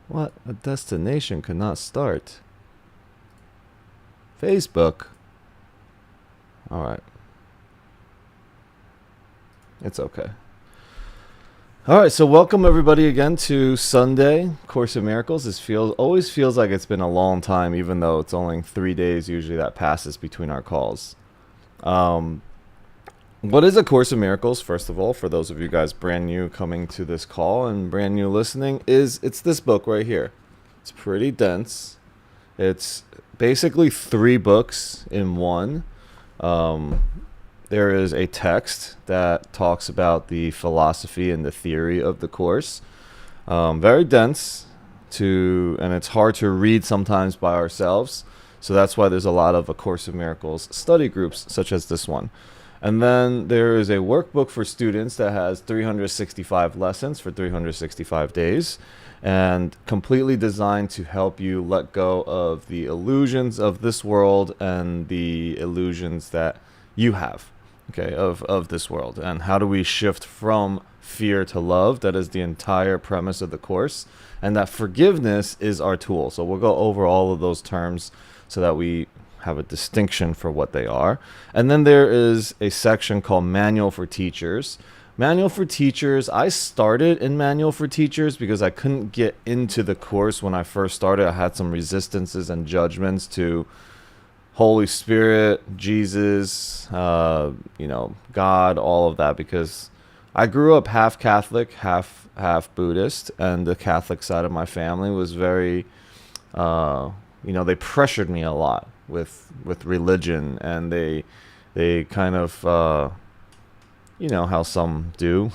What? A destination could not start. Facebook. Alright. It's okay. Alright, so welcome everybody again to Sunday, Course in Miracles. This always feels like it's been a long time, even though it's only 3 days usually that passes between our calls. Um, what is A Course in Miracles, first of all, for those of you guys brand new coming to this call and brand new listening, it's this book right here. It's pretty dense. It's basically 3 books in one. Um, there is a text that talks about the philosophy and the theory of the Course. Very dense, and it's hard to read sometimes by ourselves. So that's why there's a lot of A Course in Miracles study groups, such as this one. And then there is a workbook for students that has 365 lessons for 365 days, and completely designed to help you let go of the illusions of this world and the illusions that you have, okay, of this world. And how do we shift from fear to love? That is the entire premise of the Course. And that forgiveness is our tool. So we'll go over all of those terms so that we have a distinction for what they are. And then there is a section called Manual for Teachers. Manual for Teachers, I started in Manual for Teachers because I couldn't get into the Course when I first started. I had some resistances and judgments to Holy Spirit, Jesus, God, all of that, because I grew up half Catholic, half Buddhist, and the Catholic side of my family was very, they pressured me a lot with religion, and they kind of, how some do,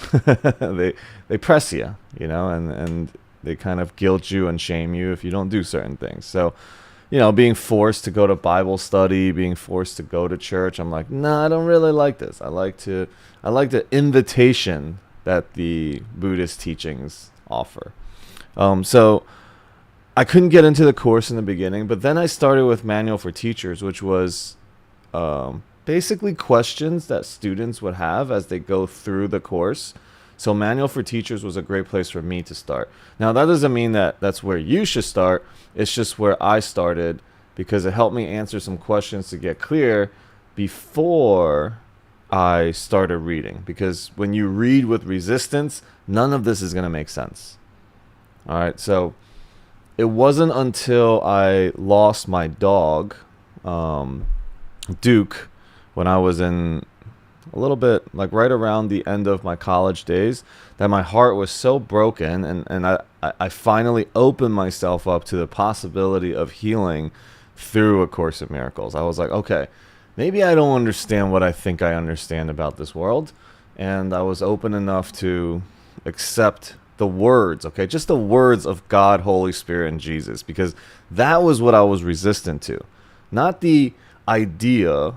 they press you, and they kind of guilt you and shame you if you don't do certain things. So, being forced to go to Bible study, being forced to go to church, I'm like, nah, I don't really like this. I like the invitation that the Buddhist teachings offer. So I couldn't get into the Course in the beginning, but then I started with Manual for Teachers, which was basically questions that students would have as they go through the Course. So Manual for Teachers was a great place for me to start. Now, that doesn't mean that that's where you should start. It's just where I started because it helped me answer some questions to get clear before I started reading. Because when you read with resistance, none of this is going to make sense. All right, so it wasn't until I lost my dog, Duke, when I was in a little bit, like right around the end of my college days, that my heart was so broken, and I finally opened myself up to the possibility of healing through A Course in Miracles. I was like, okay, maybe I don't understand what I think I understand about this world, and I was open enough to accept the words, okay, just the words of God, Holy Spirit, and Jesus, because that was what I was resistant to, not the idea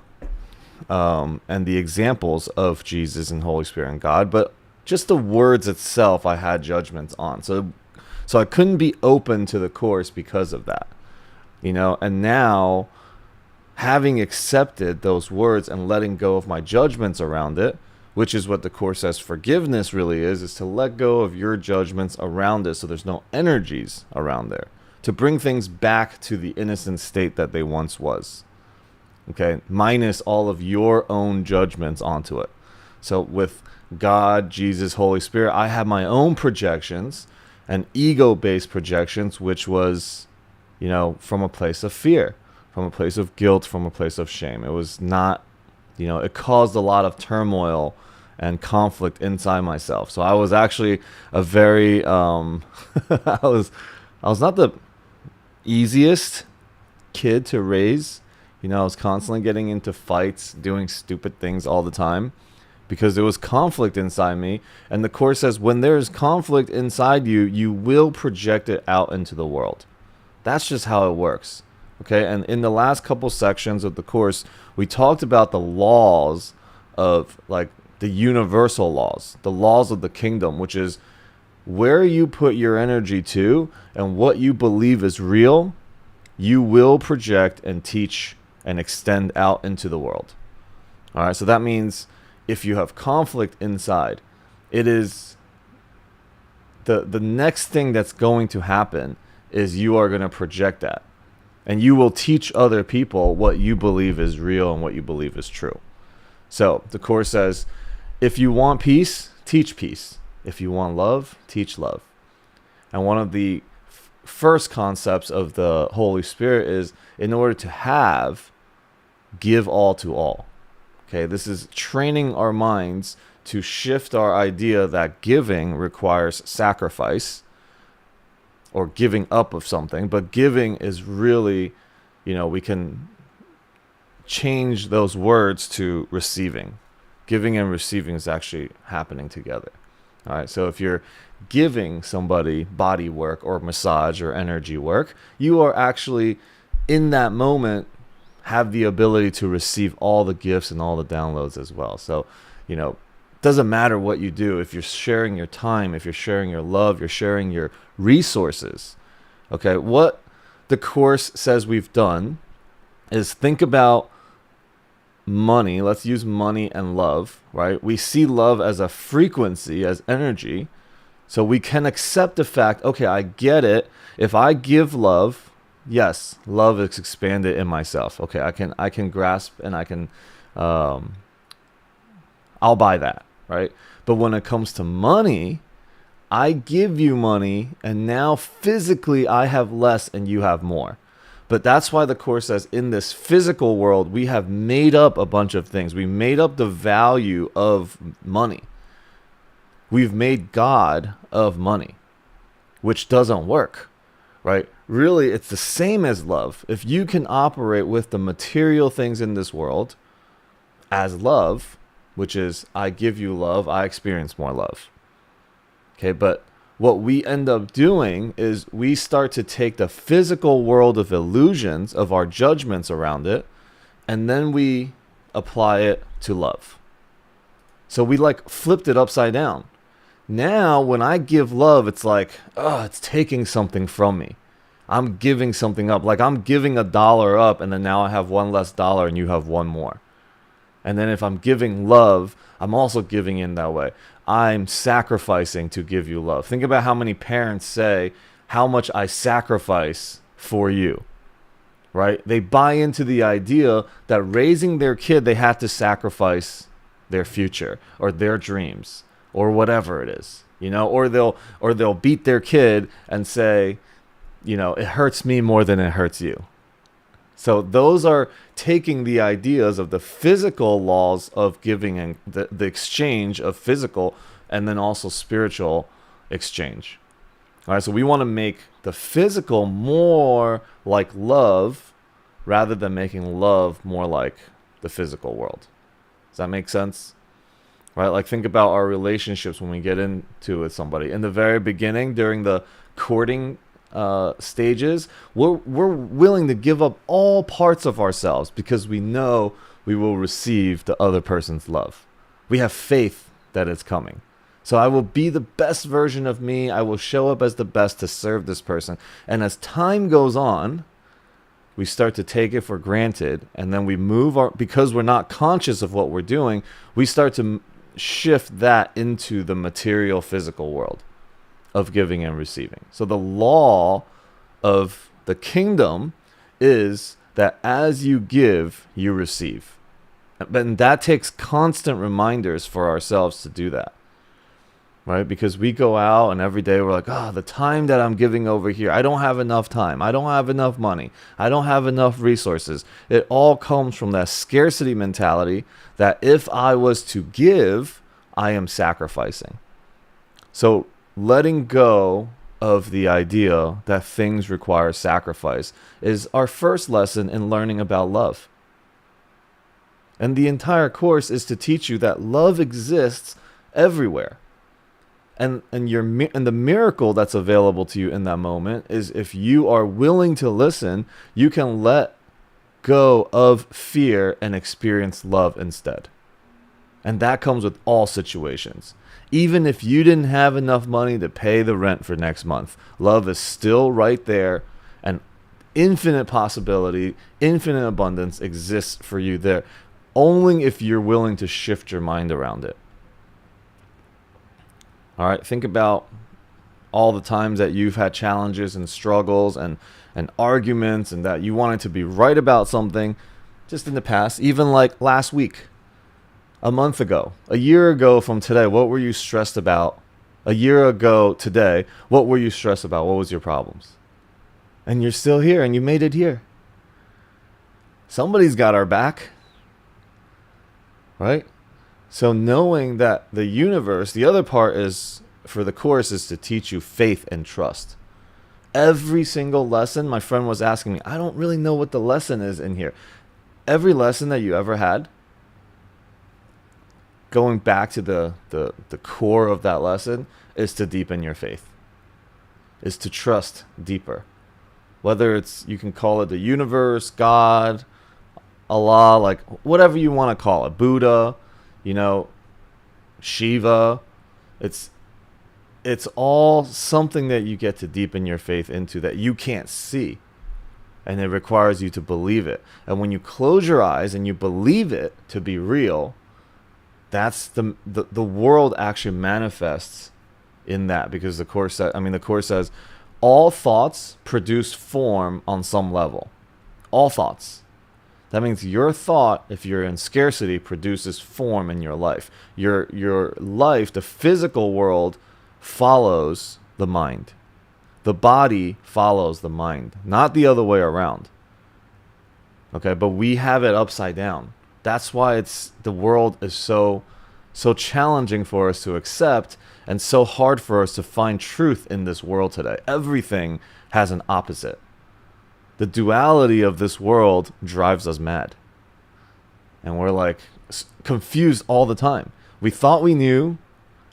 and the examples of Jesus and Holy Spirit and God, but just the words itself I had judgments on. So I couldn't be open to the Course because of that, and now having accepted those words and letting go of my judgments around it, which is what the Course says forgiveness really is to let go of your judgments around it so there's no energies around there, to bring things back to the innocent state that they once was. Okay, minus all of your own judgments onto it. So with God, Jesus, Holy Spirit, I had my own projections and ego-based projections, which was, from a place of fear, from a place of guilt, from a place of shame. It was not, it caused a lot of turmoil and conflict inside myself. So I was actually a very, I was not the easiest kid to raise. I was constantly getting into fights, doing stupid things all the time because there was conflict inside me. And the Course says when there is conflict inside you, you will project it out into the world. That's just how it works. Okay, and in the last couple sections of the Course, we talked about the laws of, like, the universal laws, the laws of the kingdom, which is where you put your energy to and what you believe is real, you will project and teach and extend out into the world. All right, so that means if you have conflict inside, it is the next thing that's going to happen is you are going to project that. And you will teach other people what you believe is real and what you believe is true. So the Course says, if you want peace, teach peace. If you want love, teach love. And one of the first concepts of the Holy Spirit is, in order to have, give all to all. Okay, this is training our minds to shift our idea that giving requires sacrifice or giving up of something, but giving is really, we can change those words to receiving. Giving and receiving is actually happening together. All right, so if you're giving somebody body work or massage or energy work, you are actually in that moment have the ability to receive all the gifts and all the downloads as well. So, doesn't matter what you do. If you're sharing your time, if you're sharing your love, you're sharing your resources. Okay, what the Course says we've done is think about money. Let's use money and love, right? We see love as a frequency, as energy. So we can accept the fact, okay, I get it. If I give love, yes, love is expanded in myself. Okay, I can grasp and I can, I'll buy that, right? But when it comes to money, I give you money and now physically I have less and you have more. But that's why the Course says in this physical world, we have made up a bunch of things. We made up the value of money. We've made God of money, which doesn't work, right? Really, it's the same as love. If you can operate with the material things in this world as love, which is I give you love, I experience more love. Okay, but what we end up doing is we start to take the physical world of illusions, of our judgments around it, and then we apply it to love. So we flipped it upside down. Now, when I give love, it's like, it's taking something from me. I'm giving something up. Like I'm giving $1 up, and then now I have one less dollar and you have one more. And then if I'm giving love, I'm also giving in that way. I'm sacrificing to give you love. Think about how many parents say, how much I sacrifice for you, right? They buy into the idea that raising their kid, they have to sacrifice their future or their dreams or whatever it is, or they'll beat their kid and say, it hurts me more than it hurts you. So those are taking the ideas of the physical laws of giving and the exchange of physical and then also spiritual exchange. All right, so we want to make the physical more like love rather than making love more like the physical world. Does that make sense? Right? Like think about our relationships when we get into with somebody. In the very beginning, during the courting stages, we're willing to give up all parts of ourselves because we know we will receive the other person's love. We have faith that it's coming. So I will be the best version of me. I will show up as the best to serve this person. And as time goes on, we start to take it for granted, and then we because we're not conscious of what we're doing, we start to shift that into the material physical world of giving and receiving. So the law of the kingdom is that as you give, you receive. But that takes constant reminders for ourselves to do that, right? Because we go out and every day we're like, the time that I'm giving over here, I don't have enough time. I don't have enough money. I don't have enough resources. It all comes from that scarcity mentality that if I was to give, I am sacrificing. So letting go of the idea that things require sacrifice is our first lesson in learning about love. And the entire course is to teach you that love exists everywhere. And the miracle that's available to you in that moment is if you are willing to listen, you can let go of fear and experience love instead. And that comes with all situations. Even if you didn't have enough money to pay the rent for next month, love is still right there, and infinite possibility, infinite abundance exists for you there, only if you're willing to shift your mind around it. All right, think about all the times that you've had challenges and struggles and arguments, and that you wanted to be right about something just in the past, even like last week, a month ago, a year ago from today. What were you stressed about? A year ago today, what were you stressed about? What was your problems? And you're still here, and you made it here. Somebody's got our back, right? So knowing that the universe, the other part is, for the course, is to teach you faith and trust. Every single lesson, my friend was asking me, I don't really know what the lesson is in here. Every lesson that you ever had, going back to the core of that lesson, is to deepen your faith, is to trust deeper. Whether it's, you can call it the universe, God, Allah, like whatever you want to call it, Buddha, Shiva, it's all something that you get to deepen your faith into that you can't see. And it requires you to believe it. And when you close your eyes and you believe it to be real, that's the world actually manifests in that. Because the Course says all thoughts produce form on some level. All thoughts. That means your thought, if you're in scarcity, produces form in your life. Your life, the physical world, follows the mind. The body follows the mind, not the other way around. Okay, but we have it upside down. That's why the world is so challenging for us to accept, and so hard for us to find truth in this world today. Everything has an opposite. The duality of this world drives us mad. And we're like confused all the time. We thought we knew,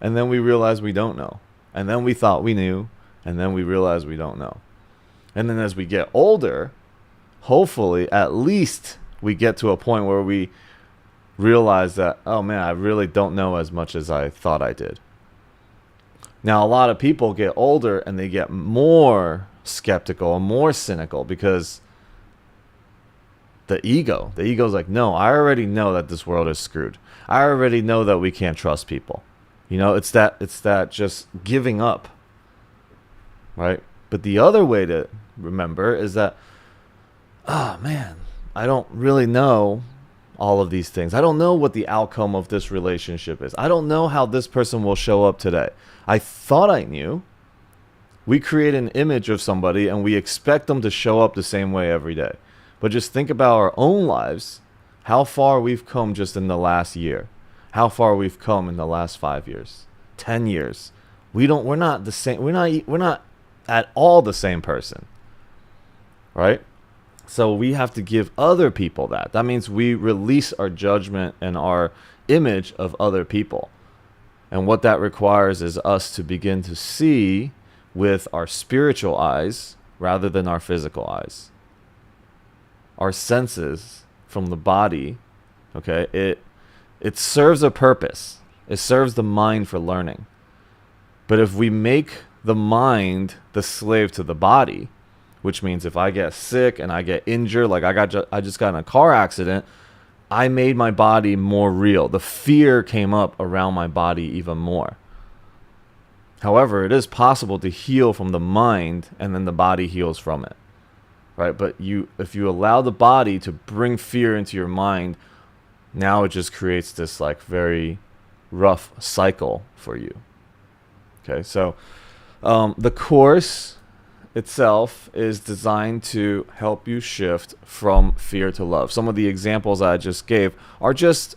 and then we realized we don't know. And then we thought we knew, and then we realized we don't know. And then as we get older, hopefully at least we get to a point where we realize that, oh man, I really don't know as much as I thought I did. Now, a lot of people get older and they get more skeptical and more cynical because the ego's like, no, I already know that this world is screwed. I already know that we can't trust people. It's that just giving up, right? But the other way to remember is that, oh man, I don't really know all of these things. I don't know what the outcome of this relationship is. I don't know how this person will show up today. I thought I knew. We create an image of somebody and we expect them to show up the same way every day. But just think about our own lives, how far we've come just in the last year, how far we've come in the last 5 years, 10 years. We're not the same. We're not at all the same person, right? So we have to give other people that. That means we release our judgment and our image of other people. And what that requires is us to begin to see with our spiritual eyes rather than our physical eyes. Our senses from the body, okay, it serves a purpose. It serves the mind for learning. But if we make the mind the slave to the body, which means if I get sick and I get injured, like I just got in a car accident, I made my body more real. The fear came up around my body even more. However, it is possible to heal from the mind and then the body heals from it. Right? But if you allow the body to bring fear into your mind, now it just creates this like very rough cycle for you. Okay, so the Course itself is designed to help you shift from fear to love. Some of the examples I just gave are just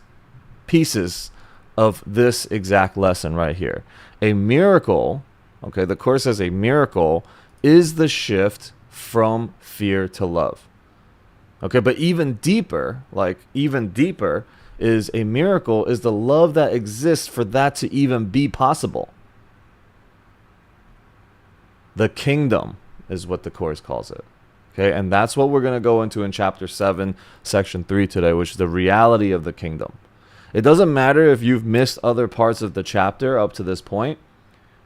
pieces of this exact lesson right here. A miracle, okay, the Course says a miracle is the shift from fear to love. Okay, but even deeper is a miracle is the love that exists for that to even be possible. The kingdom is what the Course calls it. Okay, and that's what we're going to go into in chapter 7, section 3 today, which is the reality of the kingdom. It doesn't matter if you've missed other parts of the chapter up to this point,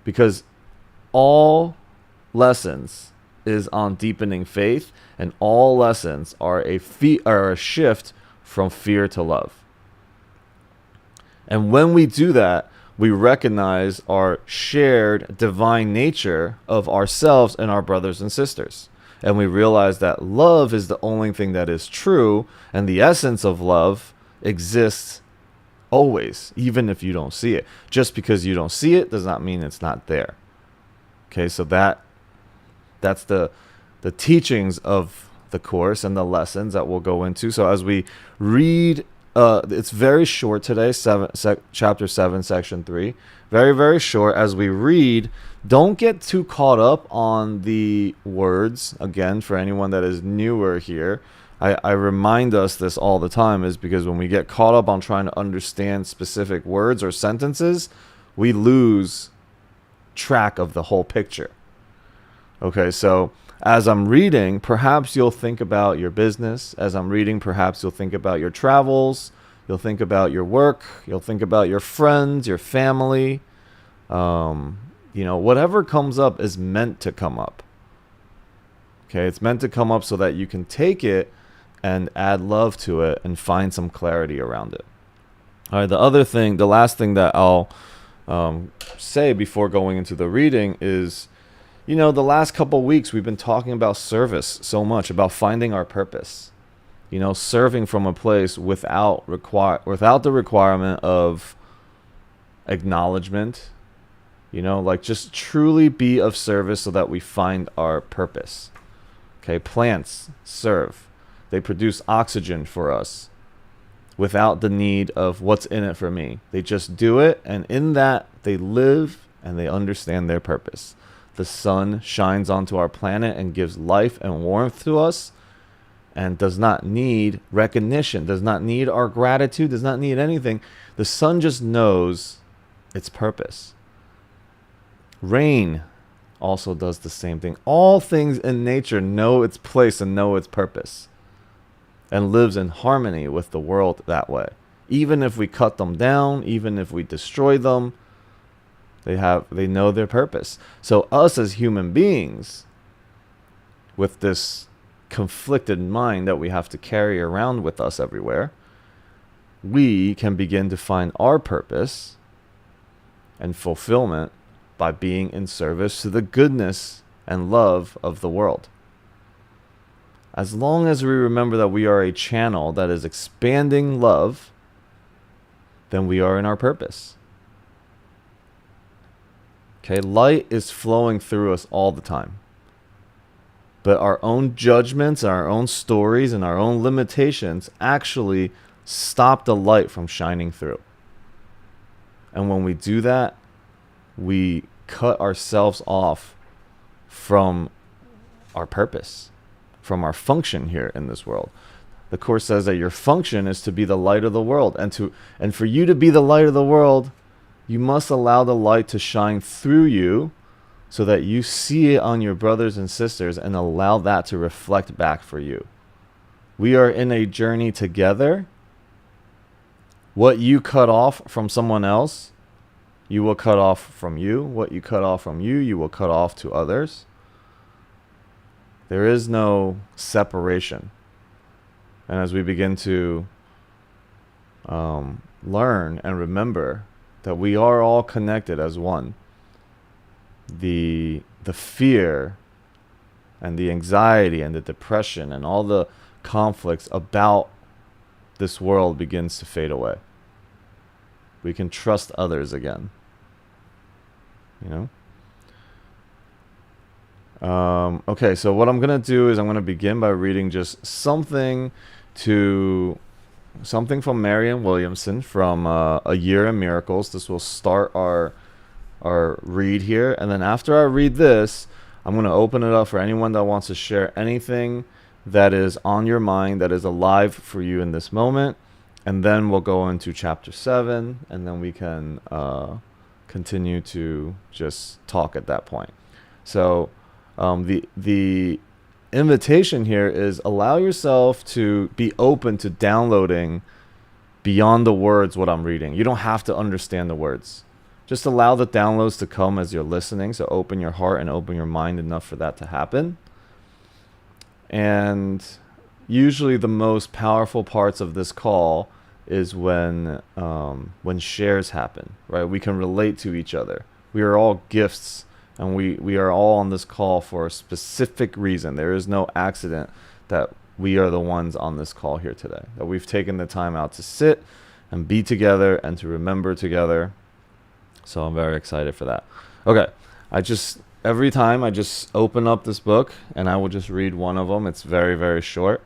because all lessons is on deepening faith, and all lessons are a shift from fear to love. And when we do that, we recognize our shared divine nature of ourselves and our brothers and sisters. And we realize that love is the only thing that is true, and the essence of love exists always, even if you don't see it. Just because you don't see it does not mean it's not there. Okay, so that's the teachings of the course and the lessons that we'll go into. So as we read, it's very short today, chapter 7, section 3. Very, very short. As we read, don't get too caught up on the words. Again, for anyone that is newer here, I remind us this all the time, is because when we get caught up on trying to understand specific words or sentences, we lose track of the whole picture. Okay, so as I'm reading, perhaps you'll think about your business. As I'm reading, perhaps you'll think about your travels. You'll think about your work. You'll think about your friends, your family. Whatever comes up is meant to come up. Okay, it's meant to come up so that you can take it and add love to it and find some clarity around it. All right, the last thing that I'll say before going into the reading is, the last couple of weeks we've been talking about service so much, about finding our purpose. Serving from a place without the requirement of acknowledgement. Just truly be of service so that we find our purpose. Okay, plants serve. They produce oxygen for us without the need of what's in it for me. They just do it, and in that they live and they understand their purpose. The sun shines onto our planet and gives life and warmth to us, and does not need recognition, does not need our gratitude, does not need anything. The sun just knows its purpose. Rain also does the same thing. All things in nature know its place and know its purpose, and lives in harmony with the world that way. Even if we cut them down, even if we destroy them, they know their purpose. So us as human beings, with this conflicted mind that we have to carry around with us everywhere, we can begin to find our purpose and fulfillment by being in service to the goodness and love of the world. As long as we remember that we are a channel that is expanding love, then we are in our purpose. Okay, light is flowing through us all the time. But our own judgments, our own stories, and our own limitations actually stop the light from shining through. And when we do that, we cut ourselves off from our purpose, from our function here in this world. The Course says that your function is to be the light of the world. And for you to be the light of the world, you must allow the light to shine through you so that you see it on your brothers and sisters and allow that to reflect back for you. We are in a journey together. What you cut off from someone else, you will cut off from you. What you cut off from you, you will cut off to others. There is no separation. And as we begin to learn and remember that we are all connected as one, the fear and the anxiety and the depression and all the conflicts about this world begins to fade away. We can trust others again. Okay, so what I'm going to do is I'm going to begin by reading just something from Marianne Williamson from A Year in Miracles. This will start our read here. And then after I read this, I'm going to open it up for anyone that wants to share anything that is on your mind, that is alive for you in this moment. And then we'll go into chapter 7, and then we can continue to just talk at that point. So the invitation here is allow yourself to be open to downloading beyond the words what I'm reading. You don't have to understand the words. Just allow the downloads to come as you're listening. So open your heart and open your mind enough for that to happen. And usually the most powerful parts of this call is when shares happen, right? We can relate to each other. We are all gifts, and we are all on this call for a specific reason. There is no accident that we are the ones on this call here today, that we've taken the time out to sit and be together and to remember together. So I'm very excited for that. Okay, every time I just open up this book and I will just read one of them. It's very, very short.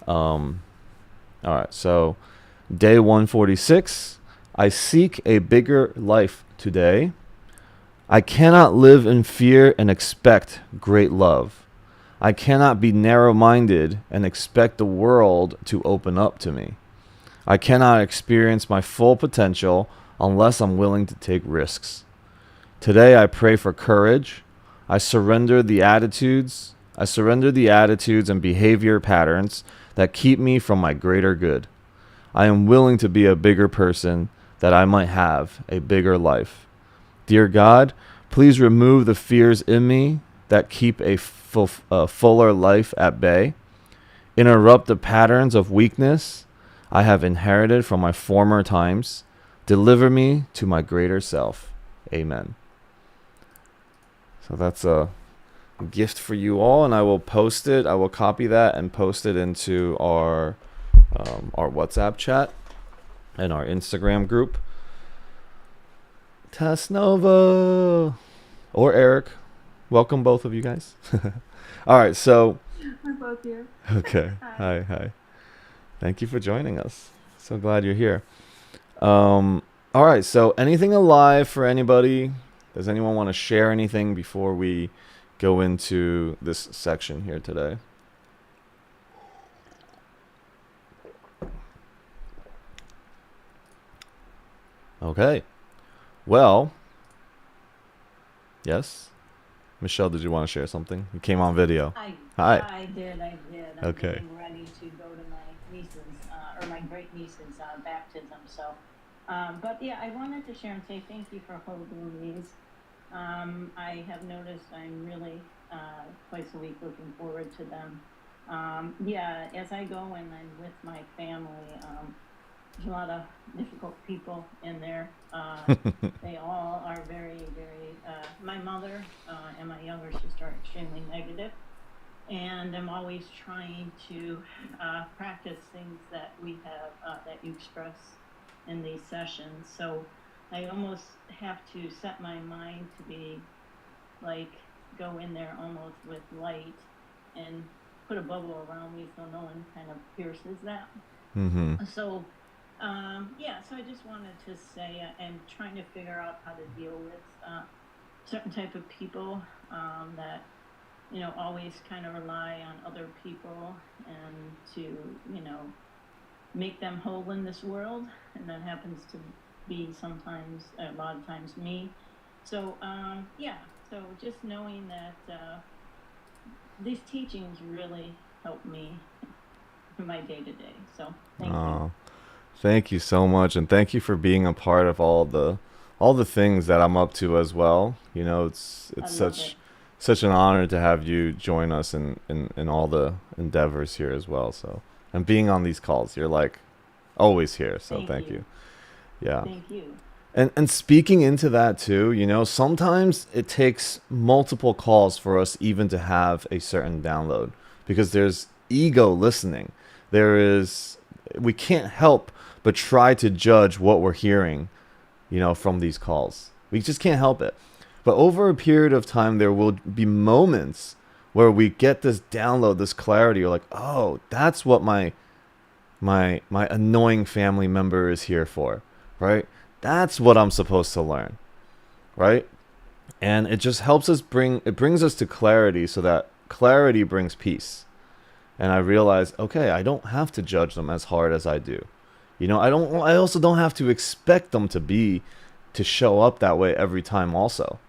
All right, so day 146. I seek a bigger life today. I cannot live in fear and expect great love. I cannot be narrow-minded and expect the world to open up to me. I cannot experience my full potential unless I'm willing to take risks. Today I pray for courage. I surrender the attitudes and behavior patterns that keep me from my greater good. I am willing to be a bigger person that I might have a bigger life. Dear God, please remove the fears in me that keep a fuller life at bay. Interrupt the patterns of weakness I have inherited from my former times. Deliver me to my greater self. Amen. So that's a gift for you all, and I will post it. I will copy that and post it into our WhatsApp chat and our Instagram group. Tasnova or Eric, welcome both of you guys. All right, so We're both here. okay. Hi. Hi. Thank you for joining us. So glad you're here. All right, so anything alive for anybody? Does anyone want to share anything before we go into this section here today? Okay. Well, yes. Michelle, did you want to share something? You came on video. Hi. I did. I'm Okay. getting ready to go to my niece's, or my great niece's baptism. So, but yeah, I wanted to share and say thank you for holding these. I have noticed I'm really twice a week looking forward to them. Yeah, as I go and I'm with my family, there's a lot of difficult people in there. They all are very, very. My mother and my younger sister are extremely negative, and I'm always trying to practice things that we have that you express in these sessions. So I almost have to set my mind to be like go in there almost with light and put a bubble around me so no one kind of pierces that. Mm-hmm. So yeah, so I just wanted to say I'm trying to figure out how to deal with certain type of people that always kind of rely on other people and to make them whole in this world, and that happens to be sometimes a lot of times me. So yeah, so just knowing that these teachings really help me in my day to day. So thank you. Oh, thank you so much, and thank you for being a part of all the things that I'm up to as well. It's I it's love it. such an honor to have you join us in all the endeavors here as well. So, and being on these calls, you're like always here. So Thank thank you. you. Yeah. Thank you. And speaking into that too, sometimes it takes multiple calls for us even to have a certain download, because there's ego listening. We can't help but try to judge what we're hearing, from these calls. We just can't help it. But over a period of time, there will be moments where we get this download, this clarity. You're like, oh, that's what my annoying family member is here for, right? That's what I'm supposed to learn, right? And it just helps us brings us to clarity, so that clarity brings peace. And I realize, okay, I don't have to judge them as hard as I do. I also don't have to expect them to show up that way every time also.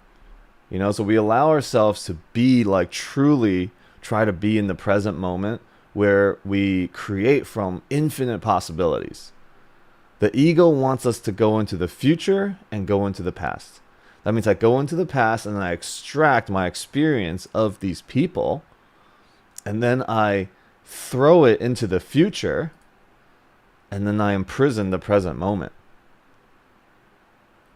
So we allow ourselves to be like, truly try to be in the present moment, where we create from infinite possibilities. The ego wants us to go into the future and go into the past. That means I go into the past and I extract my experience of these people, and then I throw it into the future, and then I imprison the present moment,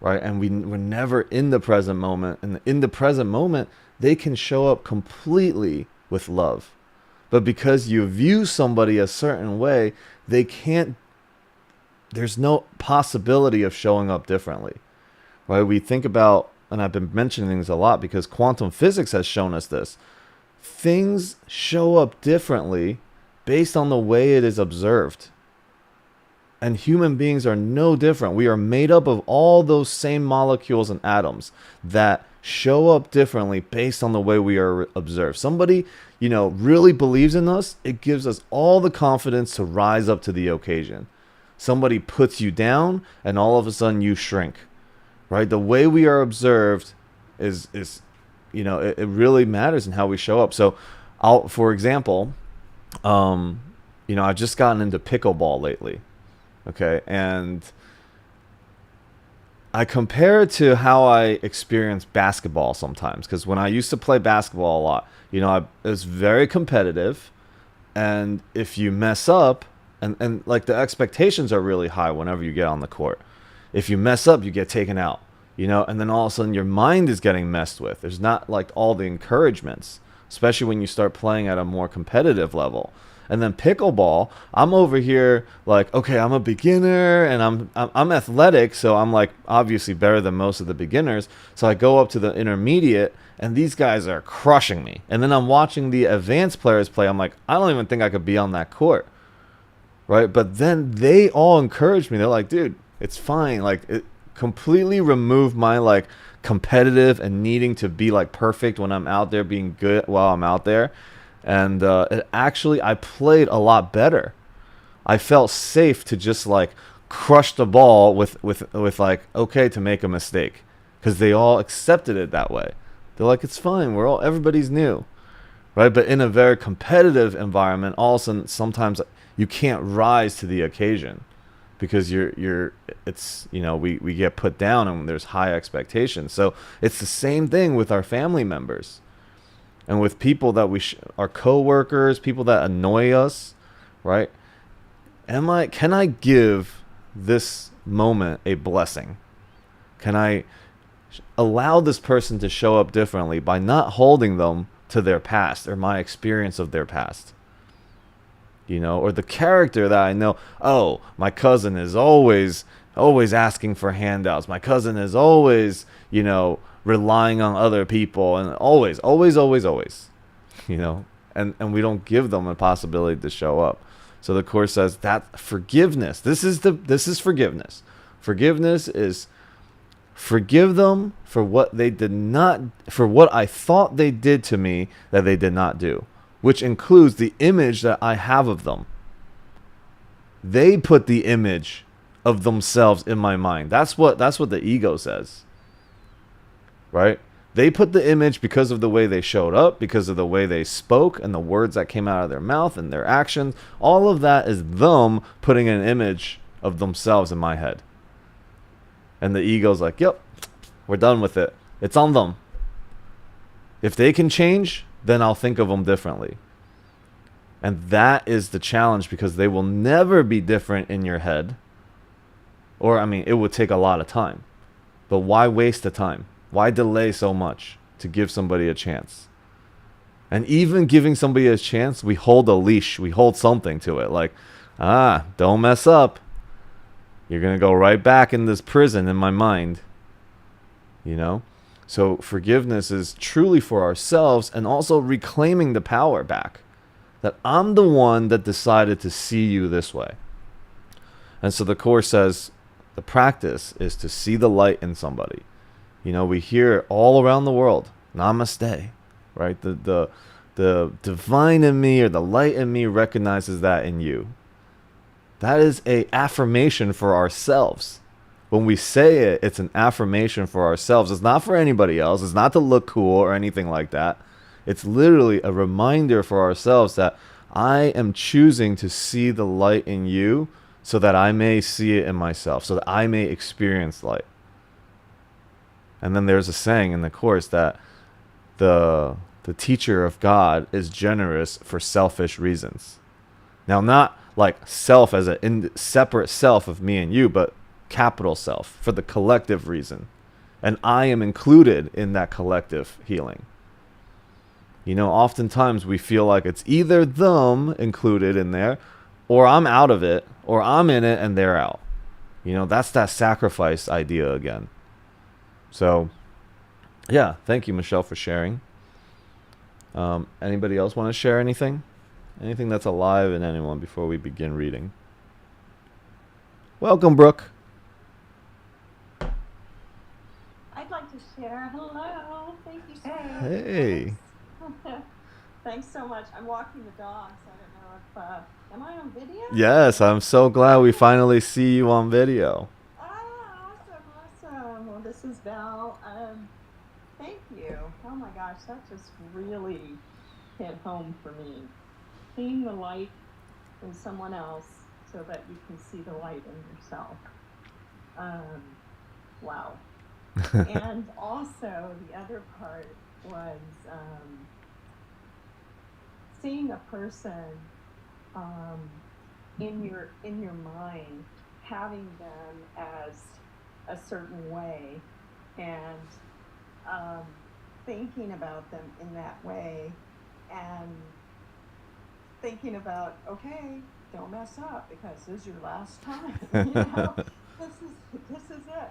right? And we're never in the present moment. And in the present moment, they can show up completely with love. But because you view somebody a certain way, they can't, there's no possibility of showing up differently, right? We think about, and I've been mentioning things a lot because quantum physics has shown us this. Things show up differently based on the way it is observed. And human beings are no different. We are made up of all those same molecules and atoms that show up differently based on the way we are observed. Somebody, really believes in us, it gives us all the confidence to rise up to the occasion. Somebody puts you down and all of a sudden you shrink, right? The way we are observed is it really matters in how we show up. So for example, I've just gotten into pickleball lately. Okay, and I compare it to how I experience basketball sometimes. Because when I used to play basketball a lot, it was very competitive. And if you mess up, and like the expectations are really high whenever you get on the court. If you mess up, you get taken out, and then all of a sudden your mind is getting messed with. There's not like all the encouragements, especially when you start playing at a more competitive level. And then pickleball, I'm over here like, okay, I'm a beginner and I'm athletic, so I'm like obviously better than most of the beginners. So I go up to the intermediate and these guys are crushing me. And then I'm watching the advanced players play. I'm like, I don't even think I could be on that court. Right? But then they all encourage me. They're like, dude, it's fine. Like it completely removed my like competitive and needing to be like perfect when I'm out there, being good while I'm out there. And I played a lot better. I felt safe to just like crush the ball with like, okay, to make a mistake, because they all accepted it that way. They're like, it's fine. Everybody's new, right? But in a very competitive environment, all of a sudden, sometimes you can't rise to the occasion because we get put down and there's high expectations. So it's the same thing with our family members. And with people that are coworkers, people that annoy us, right? Can I give this moment a blessing? Can I allow this person to show up differently by not holding them to their past or my experience of their past? Or the character that I know, oh, my cousin is always asking for handouts. My cousin is always, relying on other people, and always, and we don't give them a possibility to show up. So the Course says that forgiveness, this is forgiveness. Forgiveness is forgive them for what I thought they did to me that they did not do, which includes the image that I have of them. They put the image of themselves in my mind. That's what the ego says. Right? They put the image because of the way they showed up, because of the way they spoke and the words that came out of their mouth and their actions. All of that is them putting an image of themselves in my head. And the ego's like, yep, we're done with it. It's on them. If they can change, then I'll think of them differently. And that is the challenge, because they will never be different in your head. Or, it would take a lot of time. But why waste the time? Why delay so much to give somebody a chance? And even giving somebody a chance, we hold a leash. We hold something to it. Like, don't mess up. You're going to go right back in this prison in my mind. So forgiveness is truly for ourselves, and also reclaiming the power back. That I'm the one that decided to see you this way. And so the Course says the practice is to see the light in somebody. We hear it all around the world. Namaste, right? The divine in me, or the light in me, recognizes that in you. That is a affirmation for ourselves. When we say it, it's an affirmation for ourselves. It's not for anybody else. It's not to look cool or anything like that. It's literally a reminder for ourselves that I am choosing to see the light in you so that I may see it in myself, so that I may experience light. And then there's a saying in the Course that the teacher of God is generous for selfish reasons. Now, not like self as a separate self of me and you, but capital self for the collective reason. And I am included in that collective healing. Oftentimes we feel like it's either them included in there, or I'm out of it, or I'm in it and they're out. That's that sacrifice idea again. So, yeah, thank you, Michelle, for sharing. Anybody else want to share anything? Anything that's alive in anyone before we begin reading? Welcome, Brooke. I'd like to share. Hello. Thank you so much. Hey. Thanks so much. I'm walking the dog, so I don't know if... am I on video? Yes, I'm so glad we finally see you on video. Awesome. Well, this is Val. Thank you. Oh my gosh, that just really hit home for me. Seeing the light in someone else so that you can see the light in yourself. Wow. And also the other part was seeing a person in your mind, having them as a certain way, and thinking about them in that way, and thinking about, okay, don't mess up because this is your last time. This is it.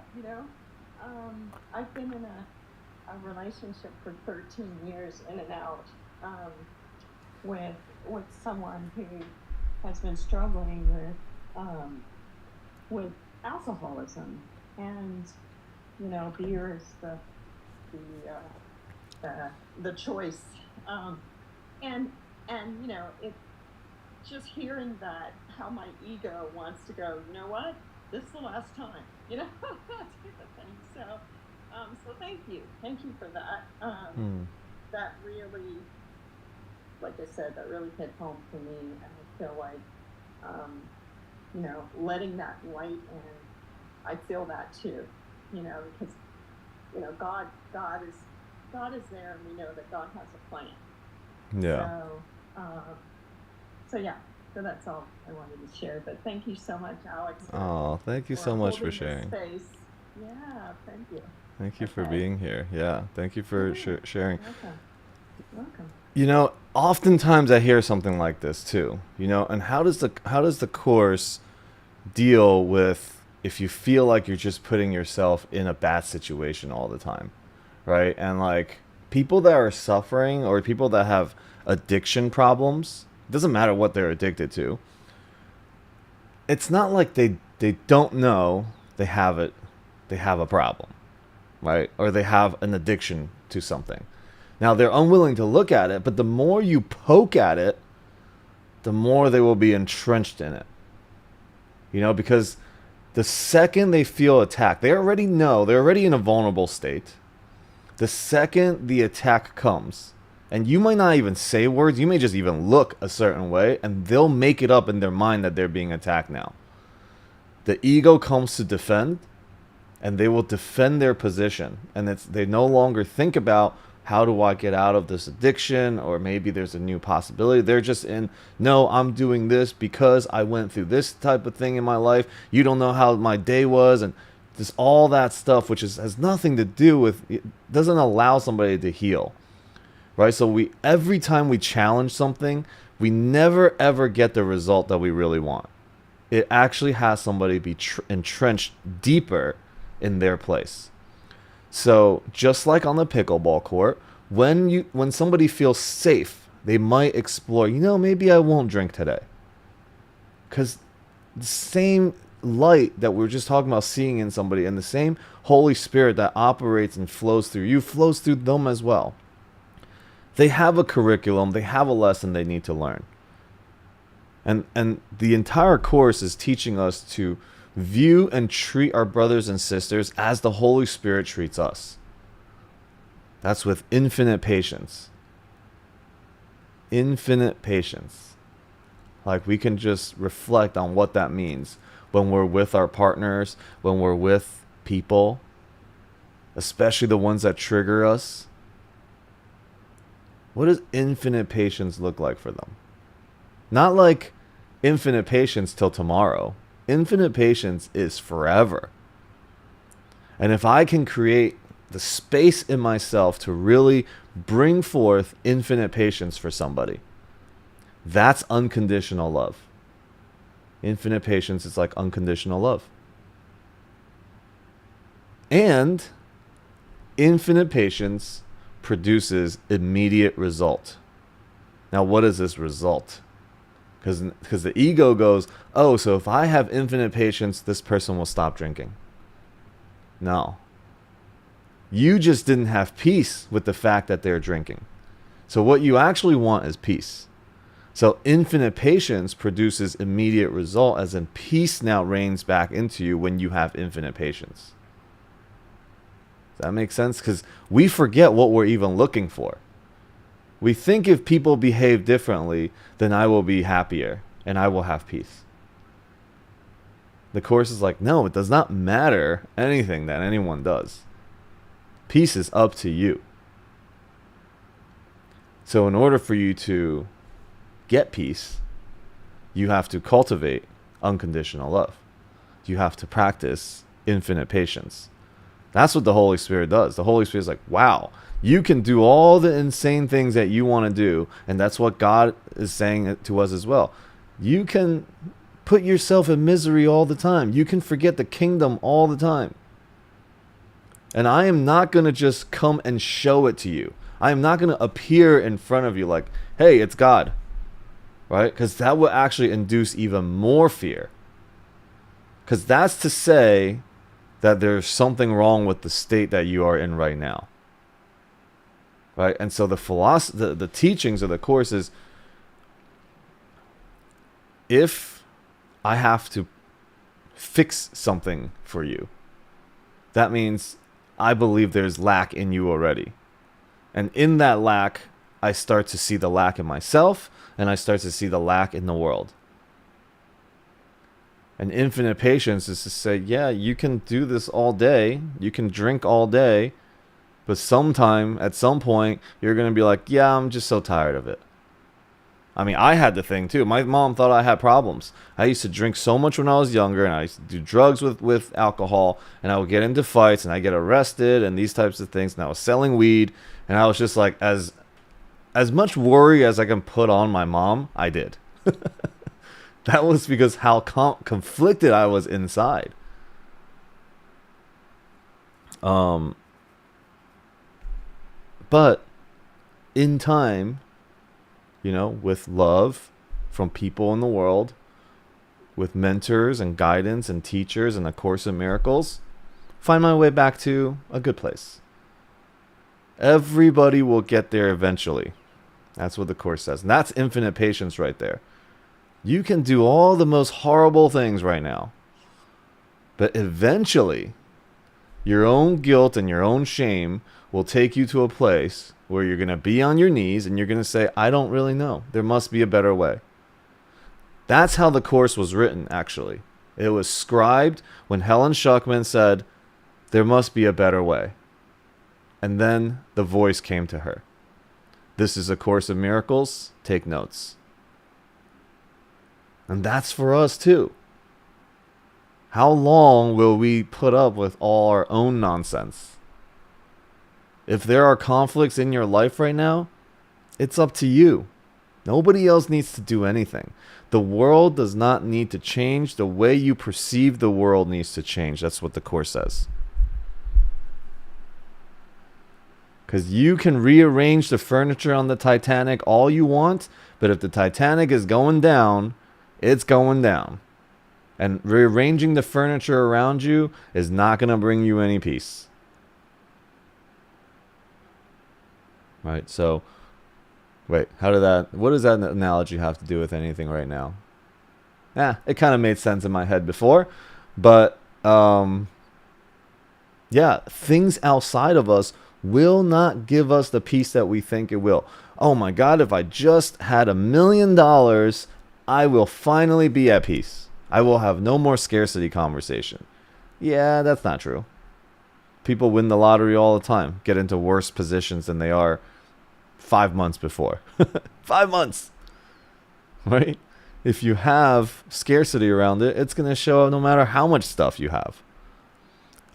I've been in a relationship for 13 years, in and out, with someone who has been struggling with alcoholism, and beer is the choice, and it just hearing that, how my ego wants to go, you know what, this is the last time, type of thing. So thank you for that. That really, like I said, that really hit home for me, and I feel like, letting that light in, I feel that too, because, God is there, and we know that God has a plan. Yeah. So yeah, so that's all I wanted to share. But thank you so much, Alex. Oh, thank you so much for sharing. Space. Yeah, thank you. Thank you for being here. Yeah, thank you for sharing. Welcome. Oftentimes I hear something like this too. And how does the course deal with if you feel like you're just putting yourself in a bad situation all the time, right? And like people that are suffering, or people that have addiction problems, it doesn't matter what they're addicted to. It's not like they don't know they have it. They have a problem, right? Or they have an addiction to something. Now, they're unwilling to look at it, but the more you poke at it, the more they will be entrenched in it. Because the second they feel attacked, they already know, they're already in a vulnerable state. The second the attack comes, and you might not even say words, you may just even look a certain way, and they'll make it up in their mind that they're being attacked now. The ego comes to defend, and they will defend their position. And they no longer think about, how do I get out of this addiction? Or maybe there's a new possibility. They're just in, no, I'm doing this because I went through this type of thing in my life. You don't know how my day was. And just all that stuff, which has nothing to do with, it doesn't allow somebody to heal. Right? So every time we challenge something, we never ever get the result that we really want. It actually has somebody be entrenched deeper in their place. So just like on the pickleball court, when somebody feels safe, they might explore, maybe I won't drink today. Because the same light that we were just talking about seeing in somebody, and the same Holy Spirit that operates and flows through you, flows through them as well. They have a curriculum, they have a lesson they need to learn. And the entire course is teaching us to view and treat our brothers and sisters as the Holy Spirit treats us. That's with infinite patience. Infinite patience. Like, we can just reflect on what that means when we're with our partners, when we're with people, especially the ones that trigger us. What does infinite patience look like for them? Not like infinite patience till tomorrow. Infinite patience is forever. And if I can create the space in myself to really bring forth infinite patience for somebody, that's unconditional love. Infinite patience is like unconditional love. And infinite patience produces immediate result. Now, what is this result? Because the ego goes, oh, so if I have infinite patience, this person will stop drinking. No. You just didn't have peace with the fact that they're drinking. So what you actually want is peace. So infinite patience produces immediate result, as in peace now reigns back into you when you have infinite patience. Does that make sense? Because we forget what we're even looking for. We think if people behave differently, then I will be happier and I will have peace. The Course is like, no, it does not matter anything that anyone does. Peace is up to you. So in order for you to get peace, you have to cultivate unconditional love. You have to practice infinite patience. That's what the Holy Spirit does. The Holy Spirit is like, wow, you can do all the insane things that you want to do. And that's what God is saying to us as well. You can put yourself in misery all the time. You can forget the kingdom all the time. And I am not going to just come and show it to you. I am not going to appear in front of you like, hey, it's God. Right? Because that will actually induce even more fear. Because that's to say that there's something wrong with the state that you are in right now. Right? And so the teachings of the Course is, if I have to fix something for you, that means I believe there's lack in you already. And in that lack, I start to see the lack in myself, and I start to see the lack in the world. And infinite patience is to say, yeah, you can do this all day, you can drink all day, but at some point, you're going to be like, yeah, I'm just so tired of it. I mean, I had the thing too. My mom thought I had problems. I used to drink so much when I was younger, and I used to do drugs with alcohol, and I would get into fights, and I get arrested, and these types of things, and I was selling weed, and I was just like, as much worry as I can put on my mom, I did. That was because how conflicted I was inside. But in time, with love from people in the world, with mentors and guidance and teachers and A Course in Miracles, find my way back to a good place. Everybody will get there eventually. That's what the Course says. And that's infinite patience right there. You can do all the most horrible things right now, but eventually, your own guilt and your own shame will take you to a place where you're going to be on your knees and you're going to say, I don't really know. There must be a better way. That's how the Course was written, actually. It was scribed when Helen Schuckman said, there must be a better way. And then the voice came to her. This is A Course in Miracles. Take notes. And that's for us too. How long will we put up with all our own nonsense? If there are conflicts in your life right now, it's up to you. Nobody else needs to do anything. The world does not need to change. The way you perceive the world needs to change. That's what the Course says. Because you can rearrange the furniture on the Titanic all you want, but if the Titanic is going down, it's going down. And rearranging the furniture around you is not going to bring you any peace. Right? So, wait, what does that analogy have to do with anything right now? It kind of made sense in my head before. But, yeah, things outside of us will not give us the peace that we think it will. Oh my God, if I just had $1 million, I will finally be at peace. I will have no more scarcity conversation. Yeah, that's not true. People win the lottery all the time, get into worse positions than they are 5 months before. 5 months. Right? If you have scarcity around it, it's going to show up no matter how much stuff you have.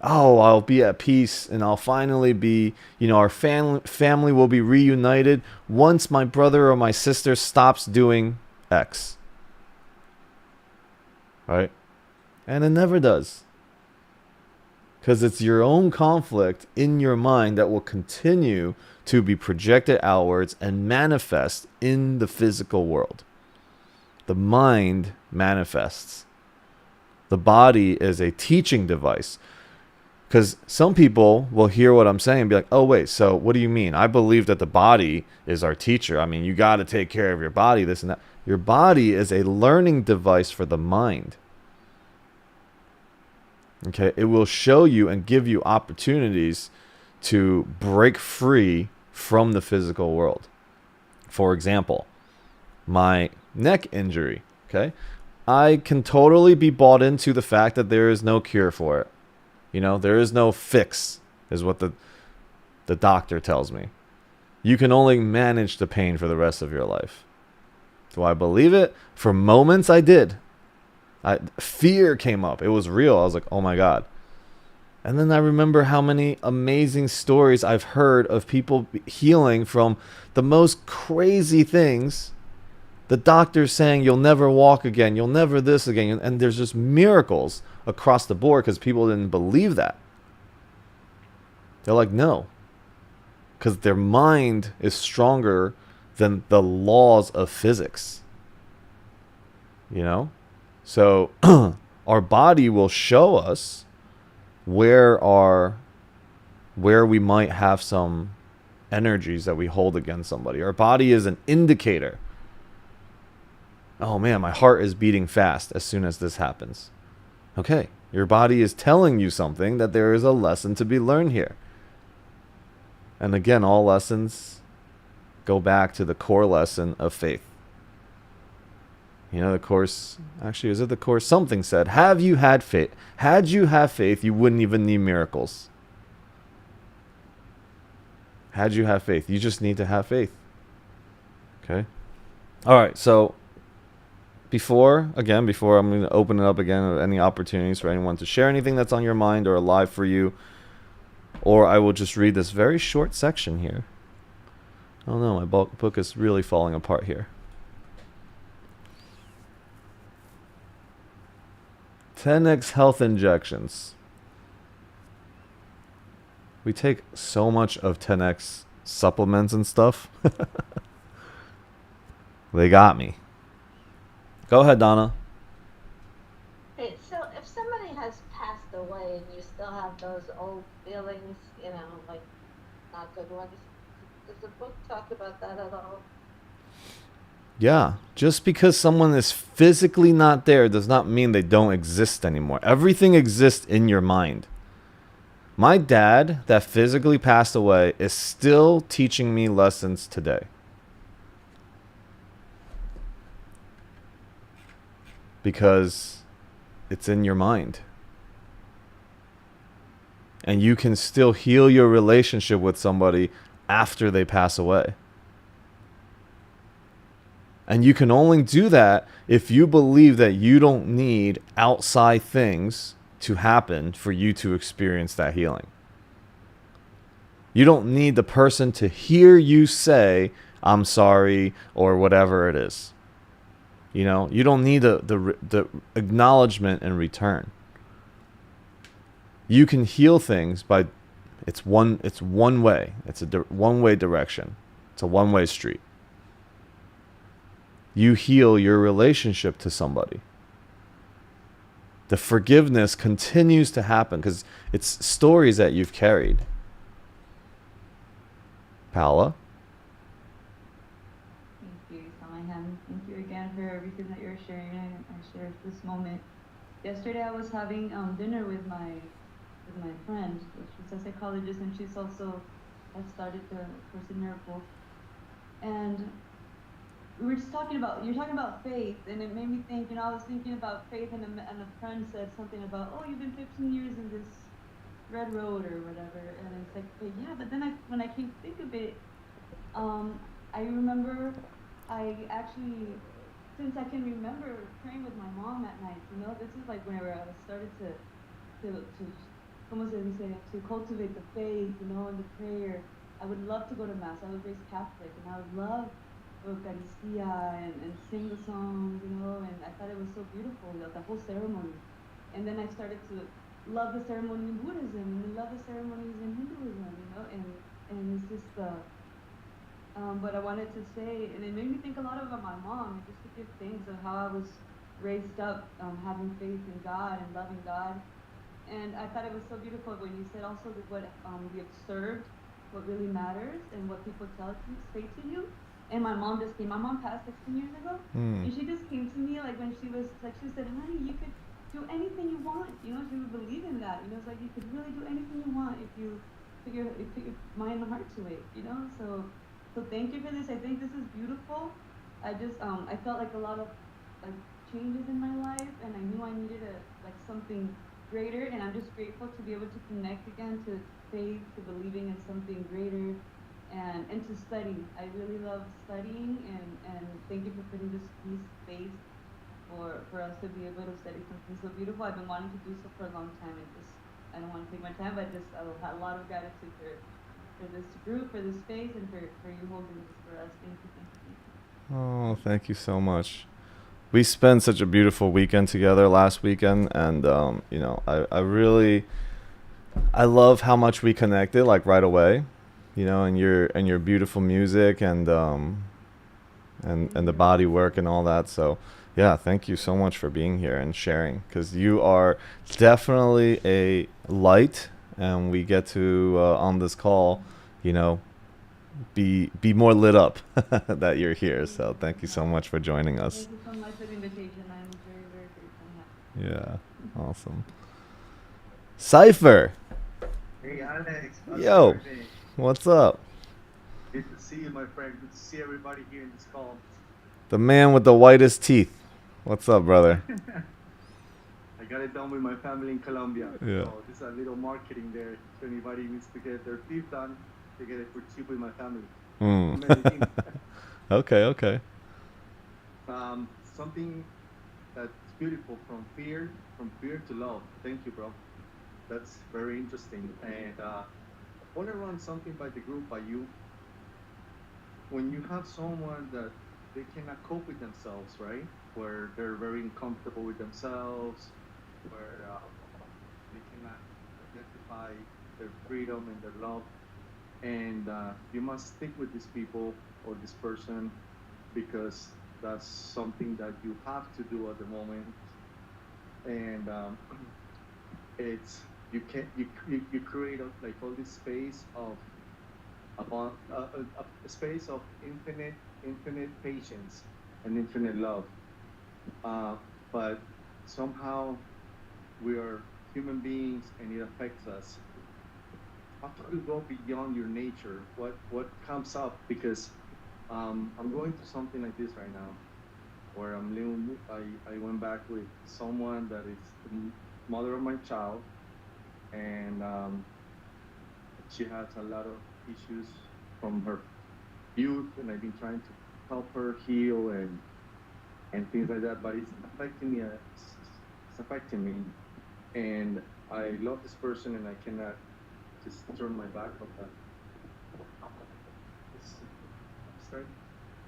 Oh, I'll be at peace and I'll finally be, our family will be reunited once my brother or my sister stops doing X. Right? And it never does. Because it's your own conflict in your mind that will continue to be projected outwards and manifest in the physical world. The mind manifests. The body is a teaching device. Because some people will hear what I'm saying and be like, oh, wait, so what do you mean? I believe that the body is our teacher. I mean, you got to take care of your body, this and that. Your body is a learning device for the mind. Okay, it will show you and give you opportunities to break free from the physical world. For example, my neck injury, okay? I can totally be bought into the fact that there is no cure for it. There is no fix, is what the doctor tells me. You can only manage the pain for the rest of your life. Do I believe it? For moments, I did. Fear came up. It was real. I was like, oh my God. And then I remember how many amazing stories I've heard of people healing from the most crazy things. The doctor's saying you'll never walk again, you'll never this again. And there's just miracles across the board because people didn't believe that. They're like, no. Because their mind is stronger than the laws of physics. So our body will show us where we might have some energies that we hold against somebody. Our body is an indicator. Oh man, my heart is beating fast as soon as this happens. Okay, your body is telling you something, that there is a lesson to be learned here. And again, all lessons go back to the core lesson of faith. The course, actually, is it the course? Something said, have you had faith? Had you have faith, you wouldn't even need miracles. Had you have faith, you just need to have faith. Okay? All right, so before I'm going to open it up again, any opportunities for anyone to share anything that's on your mind or alive for you, or I will just read this very short section here. Oh no, my book is really falling apart here. 10x health injections. We take so much of 10x supplements and stuff. They got me. Go ahead, Donna. Hey, so if somebody has passed away and you still have those old feelings, like not good ones, does the book talk about that at all? Yeah, just because someone is physically not there does not mean they don't exist anymore. Everything exists in your mind. My dad, that physically passed away, is still teaching me lessons today. Because it's in your mind. And you can still heal your relationship with somebody after they pass away. And you can only do that if you believe that you don't need outside things to happen for you to experience that healing. You don't need the person to hear you say, I'm sorry, or whatever it is. You don't need the acknowledgement in return. You can heal things by, it's one way. It's a one-way direction. It's a one-way street. You heal your relationship to somebody. The forgiveness continues to happen because it's stories that you've carried. Paula? Thank you, Samahan. Thank you again for everything that you're sharing. I shared this moment. Yesterday I was having dinner with my friend. She's a psychologist and she's also has started the Course in Miracles. And we were just you're talking about faith, and it made me think, I was thinking about faith, and a friend said something about, oh, you've been 15 years in this red road or whatever, and it's like, yeah, but then when I came to think of it, I remember I actually since I can remember praying with my mom at night. You know, this is like whenever I started to como se dice, to cultivate the faith, you know, and the prayer. I would love to go to mass. I was raised Catholic, and I would love Eucharistia and sing the songs, you know, and I thought it was so beautiful, the whole ceremony. And then I started to love the ceremony in Buddhism and love the ceremonies in Hinduism, you know, and it's just but I wanted to say, and it made me think a lot about my mom, and just to give thanks of how I was raised up, having faith in God and loving God. And I thought it was so beautiful when you said also that what we observed, what really matters, and what people say to you. And my mom just came. My mom passed 16 years ago, Mm. and she just came to me like when she was like she said, "Honey, you could do anything you want." You know, she would believe in that. You know, it's like you could really do anything you want if you put your mind and heart to it. You know, so thank you for this. I think this is beautiful. I just I felt like a lot of like changes in my life, and I knew I needed something greater, and I'm just grateful to be able to connect again to faith, to believing in something greater, and to study. I really love studying, and thank you for putting this space for us to be able to study something so beautiful. I've been wanting to do so for a long time, and just I don't want to take my time, but just I have a lot of gratitude for this group, for this space, and for you holding this for us. Thank you, thank you, thank you. Oh, thank you so much. We spent such a beautiful weekend together last weekend, and you know, I love how much we connected like right away, you know, and your beautiful music and the body work and all that. So yeah, thank you so much for being here and sharing, because you are definitely a light, and we get to on this call, you know, be more lit up that you're here. So thank you so much for joining us. Thank you so much for the invitation. I'm very, very grateful and happy. Yeah, awesome. Cypher, Hey Alex, how's yo, everything? what's up? Good to see you, my friend. Good to see everybody here in this call. The man with the whitest teeth. What's up, brother? I got it done with my family in Colombia. Yeah. So this is a little marketing there. If anybody needs to get their teeth done, they get it for cheap with my family. Mm. Medellin. Okay, okay. Something that's beautiful from fear to love. Thank you, bro. That's very interesting. And I want to run something by the group, by you. When you have someone that they cannot cope with themselves, right? Where they're very uncomfortable with themselves, where they cannot identify their freedom and their love, and you must stick with these people or this person because that's something that you have to do at the moment, and it's you create like all this space of about a space of infinite patience and infinite love. But somehow we are human beings and it affects us. How do you go beyond your nature? What comes up? Because I'm going through something like this right now, where I'm living. I went back with someone that is the mother of my child, and she has a lot of issues from her youth, and I've been trying to help her heal and things like that. But it's affecting me. It's affecting me, and I love this person, and I cannot just turn my back on that.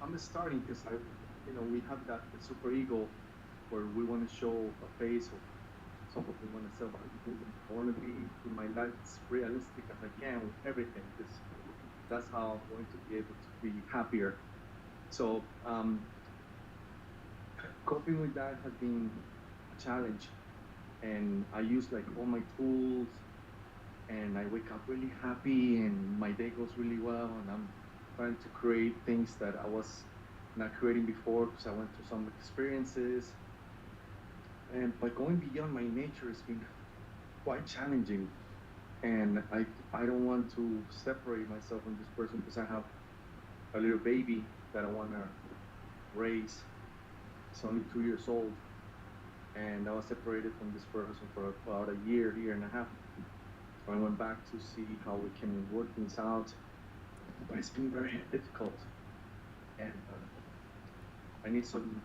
I'm starting because we have that super ego where we want to show a face of something we want to sell. I want to be in my life as realistic as I can with everything, because that's how I'm going to be able to be happier. So coping with that has been a challenge, and I use like all my tools, and I wake up really happy, and my day goes really well, and I'm trying to create things that I was not creating before because I went through some experiences. And by going beyond my nature has been quite challenging, and I don't want to separate myself from this person because I have a little baby that I want to raise. It's only 2 years old, and I was separated from this person for about a year and a half. So I went back to see how we can work things out, but it's been very difficult, and I need some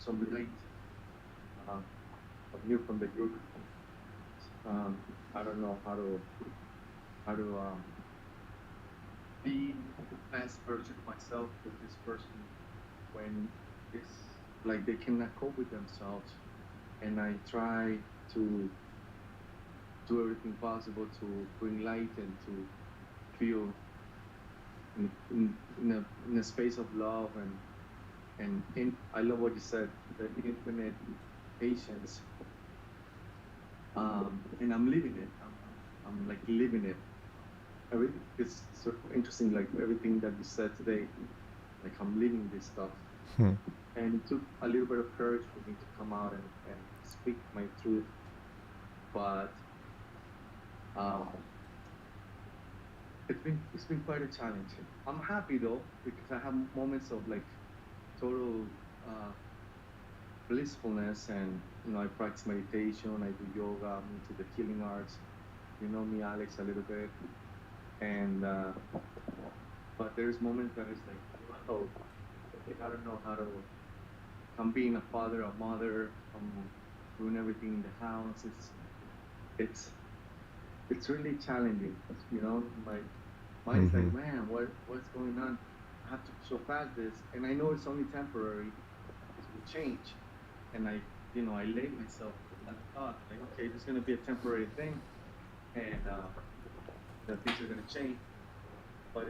some light uh, from you from the group. I don't know how to be the best version of myself with this person when it's like they cannot cope with themselves, and I try to do everything possible to bring light and to feel in a space of love and I love what you said, the infinite patience, and I'm living it. I'm like living it. It's sort of interesting, like everything that you said today, like I'm living this stuff. Hmm. And it took a little bit of courage for me to come out and speak my truth, but um, it's been quite a challenge. I'm happy though because I have moments of like total uh, blissfulness, and I practice meditation, I do yoga, I'm into the healing arts. You know me, Alex, a little bit, and but there's moments that it's like, wow, I don't know how to. I'm being a father, a mother. I'm doing everything in the house. It's it's really challenging. My mind's like, Mm-hmm. man, what's going on? I have to surpass this, and I know it's only temporary. It will change, and I laid myself that thought, like, okay, this is gonna be a temporary thing, and that things are gonna change. But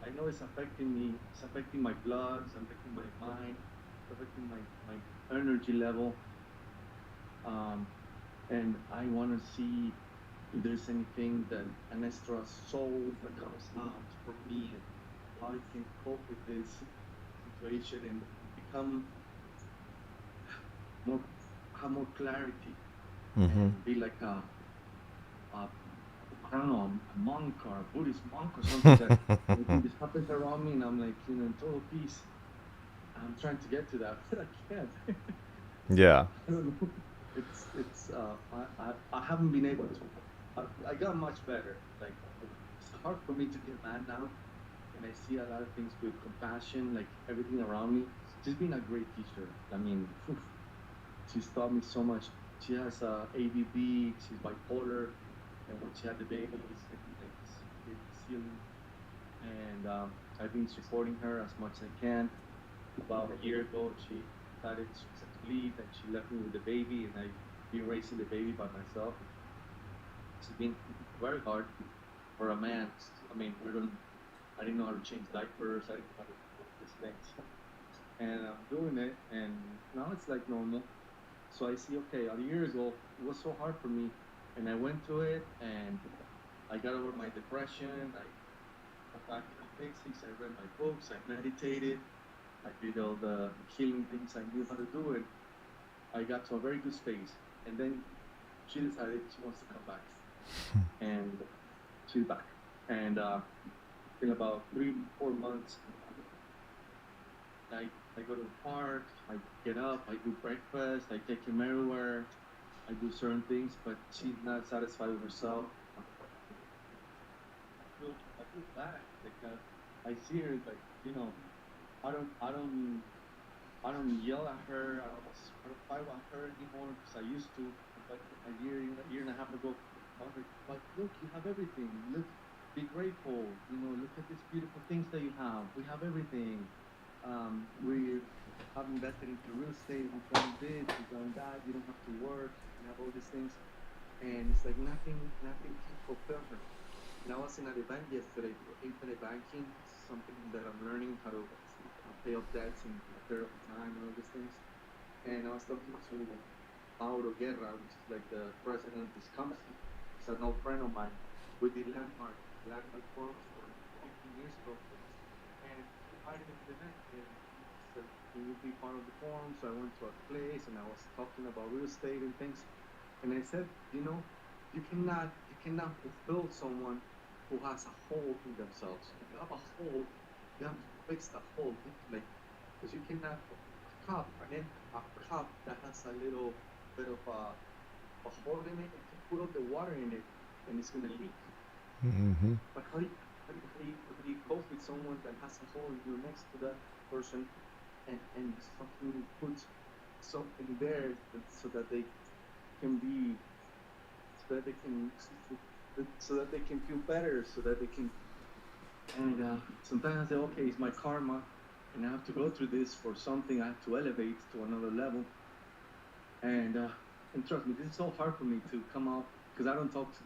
I know it's affecting me. It's affecting my blood. It's affecting my mind. It's affecting my energy level. Um, and I want to see if there's anything that an extra soul that comes out from me, and how I can cope with this situation and become more, have more clarity, Mm-hmm. and be like a I don't know, a monk or a Buddhist monk or something, that everything just happens around me and I'm like, in total peace. I'm trying to get to that, but I can't. Yeah. I don't know. I haven't been able to. I got much better. Like, it's hard for me to get mad now, and I see a lot of things with compassion, like everything around me. She's been a great teacher. I mean, she's taught me so much. She has ADD. She's bipolar, and when she had the baby, it's healing. And I've been supporting her as much as I can. About a year ago, she decided she was to leave, and she left me with the baby, and I've been raising the baby by myself. It's been very hard for a man. I mean, I didn't know how to change diapers. I didn't know how to do all these things, and I'm doing it, and now it's like normal. So I see, okay, a year ago it was so hard for me, and I went to it, and I got over my depression. I got back to the basics. I read my books. I meditated. I did all the healing things I knew how to do, and I got to a very good space. And then she decided she wants to come back, and she's back. And in about 3 4 months, I go to the park. I get up. I do breakfast. I take him everywhere. I do certain things, but she's not satisfied with herself. I feel bad. Like, I see her, like, I don't I don't I don't yell at her. I don't fight with her anymore because I used to. But a year and a half ago, I was like, "But look, you have everything. Look, be grateful. Look at these beautiful things that you have. We have everything. We have invested into real estate. We've done this. We've done that. You don't have to work. You have all these things." And it's like nothing can fulfill her. And I was in an event yesterday for infinite banking, something that I'm learning how to pay off debts in a period of time and all these things. And I was talking to Mauro Guerra, which is like the president of this company. He's an old friend of mine. We did landmark forums for 15 years ago, and he invited me to the event. And he said, "Can you be part of the forum?" So I went to a place and I was talking about real estate and things. And I said, you cannot fulfill someone who has a hole in themselves. If you have a hole, you have to fix the hole. Like, because you cannot a cup that has a little bit of a hole in it. You can put all the water in it, and it's gonna leak. Mm-hmm. But how do you cope with someone that has a hole and you're next to that person, and you fucking put something there so that they can be, so that they can, so that they can feel better, so that they can. And sometimes I say, okay, it's my karma, and I have to go through this for something. I have to elevate to another level. And trust me, this is so hard for me to come out because I don't talk to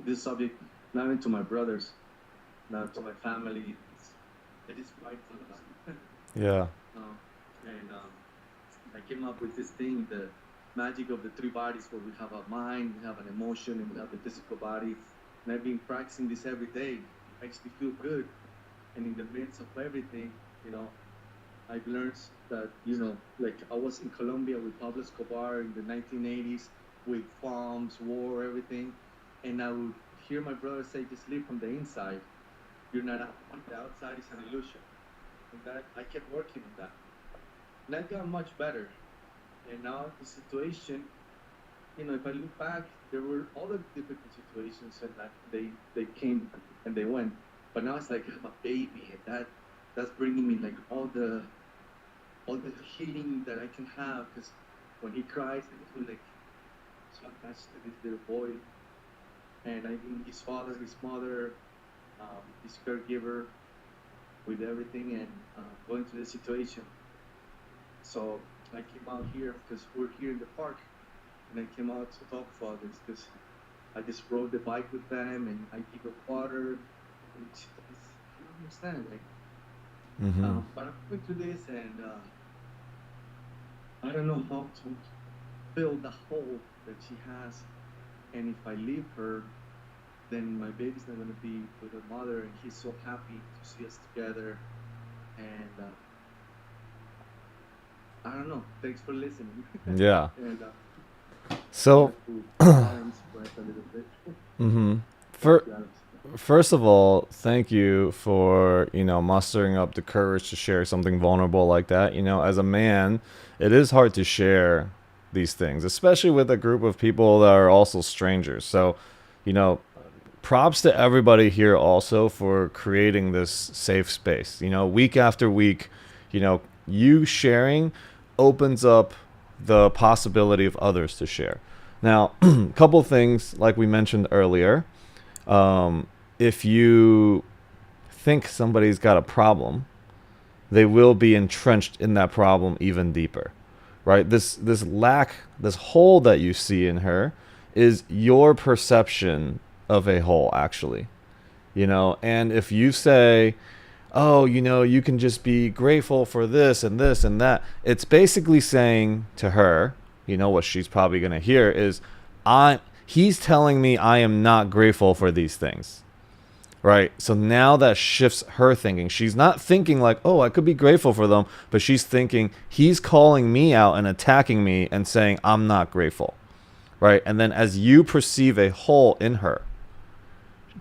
this subject, not even to my brothers, not to my family. It is quite fun. Yeah. I came up with this thing, the magic of the three bodies, where we have a mind, we have an emotion, and we have the physical body. And I've been practicing this every day. I actually feel good. And in the midst of everything, I've learned that, like I was in Colombia with Pablo Escobar in the 1980s with bombs, war, everything. And I would hear my brother say, just live from the inside. You're not out. The outside is an illusion. And that I kept working on that. And that got much better. And now the situation, if I look back, there were other difficult situations and that they came and they went. But now it's like I have a baby, and that's bringing me like all the healing that I can have. Because when he cries, I feel like so attached to this little boy. And I think his father, his mother, his caregiver, with everything, and going through the situation. So I came out here because we're here in the park, and I came out to talk about this because I just rode the bike with them, and I give them water. It's, you don't understand, like. But I'm going through this, and I don't know how to fill the hole that she has. And if I leave her, then my baby's not going to be with her mother, and he's so happy to see us together. And I don't know. Thanks for listening. Yeah. And So, for first of all, thank you for, mustering up the courage to share something vulnerable like that. As a man, it is hard to share these things, especially with a group of people that are also strangers. So, props to everybody here also for creating this safe space. Week after week, you sharing opens up the possibility of others to share. Now, a couple things like we mentioned earlier. If you think somebody's got a problem, they will be entrenched in that problem even deeper, right? This hole that you see in her is your perception of a hole, actually. And if you say, oh, you can just be grateful for this and this and that, it's basically saying to her, what she's probably going to hear is, he's telling me I am not grateful for these things. Right? So now that shifts her thinking. She's not thinking like, oh, I could be grateful for them, but she's thinking he's calling me out and attacking me and saying I'm not grateful. Right? And then as you perceive a hole in her,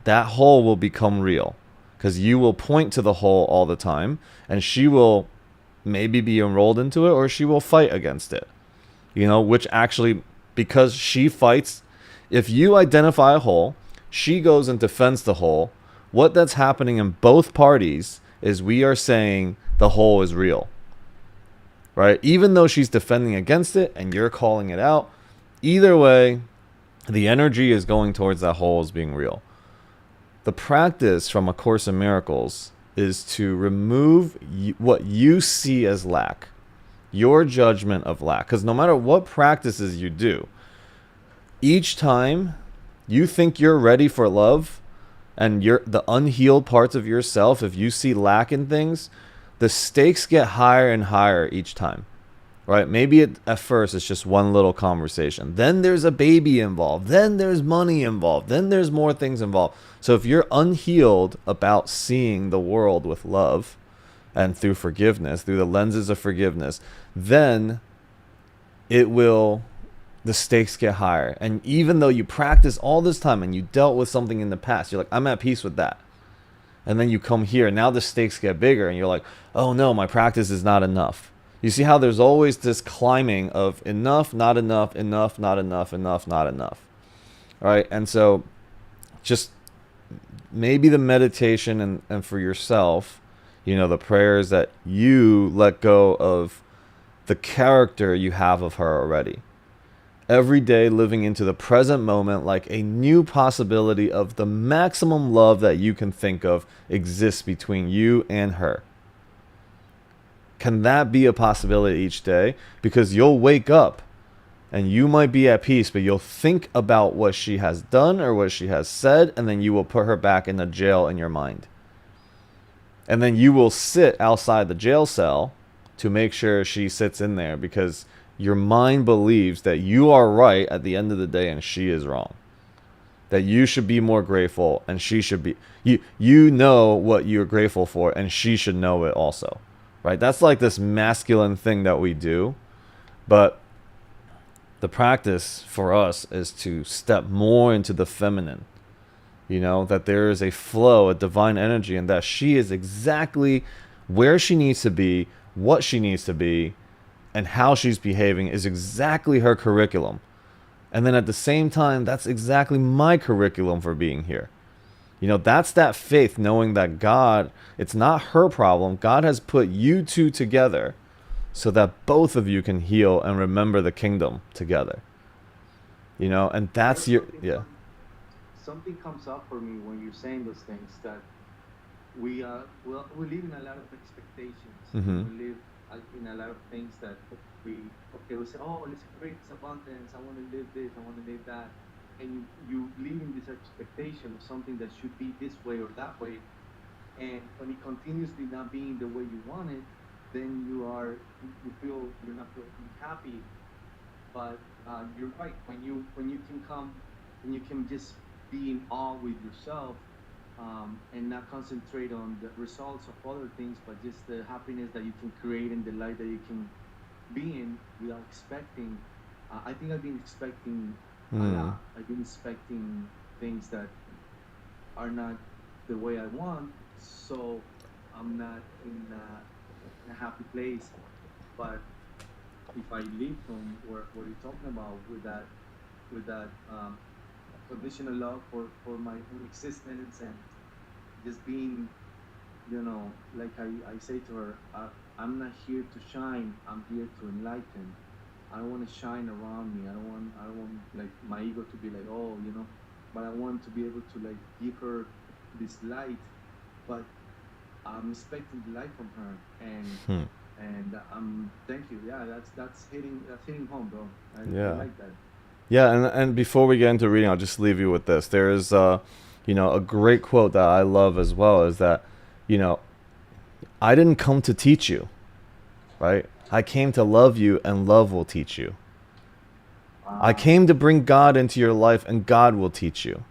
that hole will become real because you will point to the hole all the time, and she will maybe be enrolled into it, or she will fight against it. Which actually, because she fights, if you identify a hole, she goes and defends the hole. What that's happening in both parties is we are saying the hole is real, right? Even though she's defending against it and you're calling it out, either way, the energy is going towards that hole as being real. The practice from A Course in Miracles is to remove what you see as lack, your judgment of lack. Because no matter what practices you do, each time you think you're ready for love, and the unhealed parts of yourself, if you see lack in things, the stakes get higher and higher each time, right? Maybe at first it's just one little conversation. Then there's a baby involved. Then there's money involved. Then there's more things involved. So if you're unhealed about seeing the world with love and through forgiveness, through the lenses of forgiveness, then the stakes get higher. And even though you practice all this time and you dealt with something in the past, you're like, I'm at peace with that. And then you come here, and now the stakes get bigger, and you're like, oh no, my practice is not enough. You see how there's always this climbing of enough, not enough, enough, not enough, enough, not enough. All right. And so just maybe the meditation and for yourself, the prayers that you let go of the character you have of her already. Every day living into the present moment like a new possibility of the maximum love that you can think of exists between you and her. Can that be a possibility each day? Because you'll wake up and you might be at peace, but you'll think about what she has done or what she has said, and then you will put her back in the jail in your mind. And then you will sit outside the jail cell to make sure she sits in there, because your mind believes that you are right at the end of the day and she is wrong. That you should be more grateful and she should be... You know what you're grateful for and she should know it also. Right? That's like this masculine thing that we do. But the practice for us is to step more into the feminine. You know, that there is a flow, a divine energy, and that she is exactly where she needs to be, what she needs to be, and how she's behaving is exactly her curriculum. And then at the same time, that's exactly my curriculum for being here. You know, that's that faith, knowing that God, it's not her problem. God has put you two together so that both of you can heal and remember the kingdom together. You know, and that's your... Yeah. Something comes up for me when you're saying those things, that we live in a lot of expectations. Mm-hmm. We live in a lot of things that we say, oh, let's create this abundance, I want to live this, I want to live that. And you live in this expectation of something that should be this way or that way. And when it continuously not being the way you want it, then you feel you're not feeling happy. But you're right, when you can come and you can just be in awe with yourself, and not concentrate on the results of other things, but just the happiness that you can create and the light that you can be in without expecting. I think I've been expecting a lot. I've been expecting things that are not the way I want, so I'm not in a happy place. But if I live from what you're talking about with that conditional love for my own existence, and just being, you know, like I say to her, I'm not here to shine, I'm here to enlighten. I don't want to shine around me. I don't want like my ego to be like, oh, you know, but I want to be able to like give her this light, but I'm expecting the light from her, and thank you. Yeah, that's hitting home, bro. I like that. Yeah, and before we get into reading, I'll just leave you with this. There is, you know, a great quote that I love as well, is that, you know, I didn't come to teach you, right? I came to love you, and love will teach you. Wow. I came to bring God into your life, and God will teach you.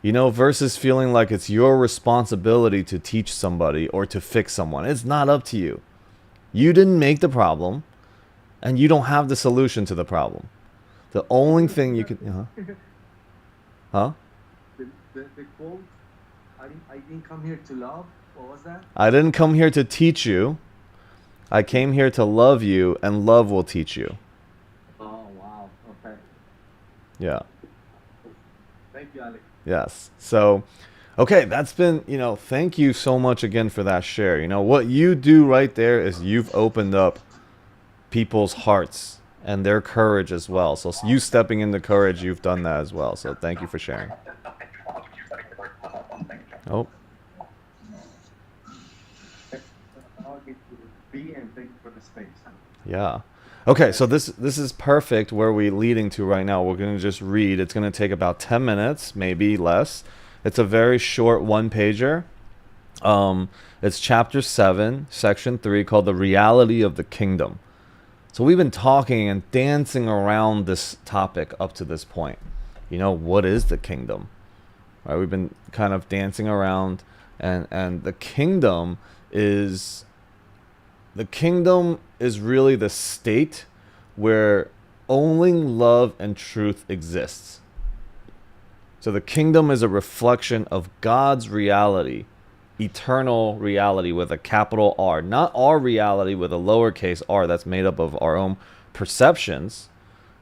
You know, versus feeling like it's your responsibility to teach somebody or to fix someone. It's not up to you. You didn't make the problem, and you don't have the solution to the problem. The only thing you can... Huh? The quote, I didn't come here to love. What was that? I didn't come here to teach you. I came here to love you, and love will teach you. Oh, wow. Okay. Yeah. Thank you, Alex. Yes. So, okay, that's been, you know, thank you so much again for that share. You know, what you do right there is you've opened up people's hearts and their courage as well. So you stepping into courage, you've done that as well. So thank you for sharing. Oh. And thank you for the space. Yeah. Okay, so this is perfect where we're leading to right now. We're going to just read. It's going to take about 10 minutes, maybe less. It's a very short one-pager. It's chapter 7, section 3, called The Reality of the Kingdom. So we've been talking and dancing around this topic up to this point. You know, what is the kingdom? Right? We've been kind of dancing around, and the kingdom is really the state where only love and truth exists. So the kingdom is a reflection of God's reality, eternal reality with a capital R, not our reality with a lowercase r that's made up of our own perceptions.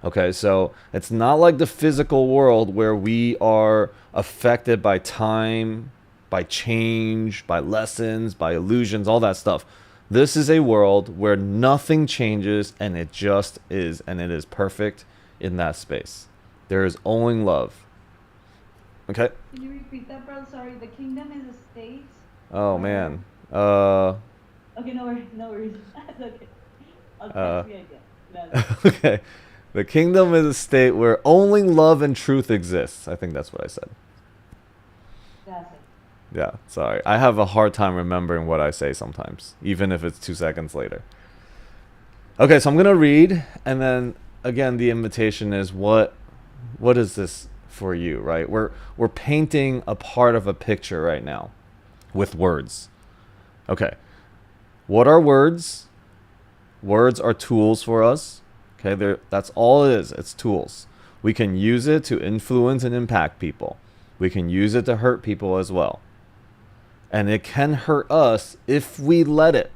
Okay, so it's not like the physical world where we are affected by time, by change, by lessons, by illusions, all that stuff. This is a world where nothing changes and it just is, and it is perfect in that space. There is only love. Okay? Can you repeat that, bro? Sorry. The kingdom is a state. Oh Where... man. Okay, no worries. No worries. That's okay. I'll Uh, catch the idea. That's... okay. The kingdom is a state where only love and truth exists. I think that's what I said. That's it. Yeah, sorry. I have a hard time remembering what I say sometimes, even if it's 2 seconds later. Okay, so I'm going to read, and then again the invitation is what is this for you, right? We're painting a part of a picture right now with words. Okay. What are words? Words are tools for us. Okay, that's all it is. It's tools. We can use it to influence and impact people. We can use it to hurt people as well. And it can hurt us if we let it.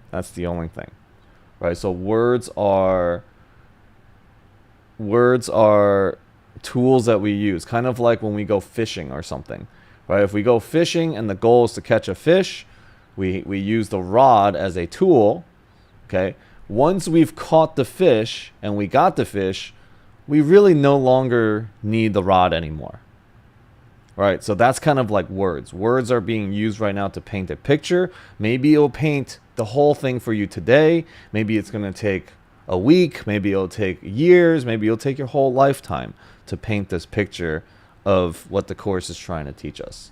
That's the only thing. Right? So words are tools that we use, kind of like when we go fishing or something. Right? If we go fishing and the goal is to catch a fish, we use the rod as a tool. Okay? Once we've caught the fish and we got the fish, we really no longer need the rod anymore. Right? So that's kind of like words. Words are being used right now to paint a picture. Maybe it'll paint the whole thing for you today. Maybe it's going to take a week. Maybe it'll take years. Maybe it'll take your whole lifetime to paint this picture of what the Course is trying to teach us.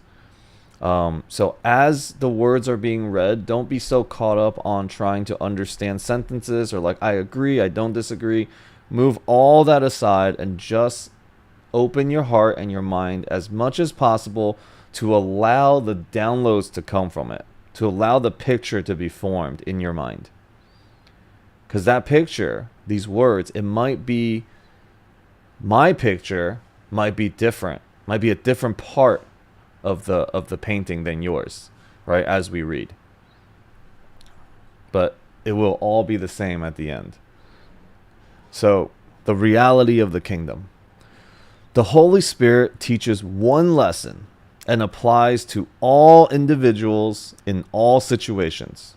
So as the words are being read, don't be so caught up on trying to understand sentences or like, I agree, I don't disagree. Move all that aside and just open your heart and your mind as much as possible to allow the downloads to come from it, to allow the picture to be formed in your mind. Because that picture, these words, it might be, my picture might be different, might be a different part of the painting than yours, right, as we read. But it will all be the same at the end. So, the reality of the kingdom. The Holy Spirit teaches one lesson and applies to all individuals in all situations.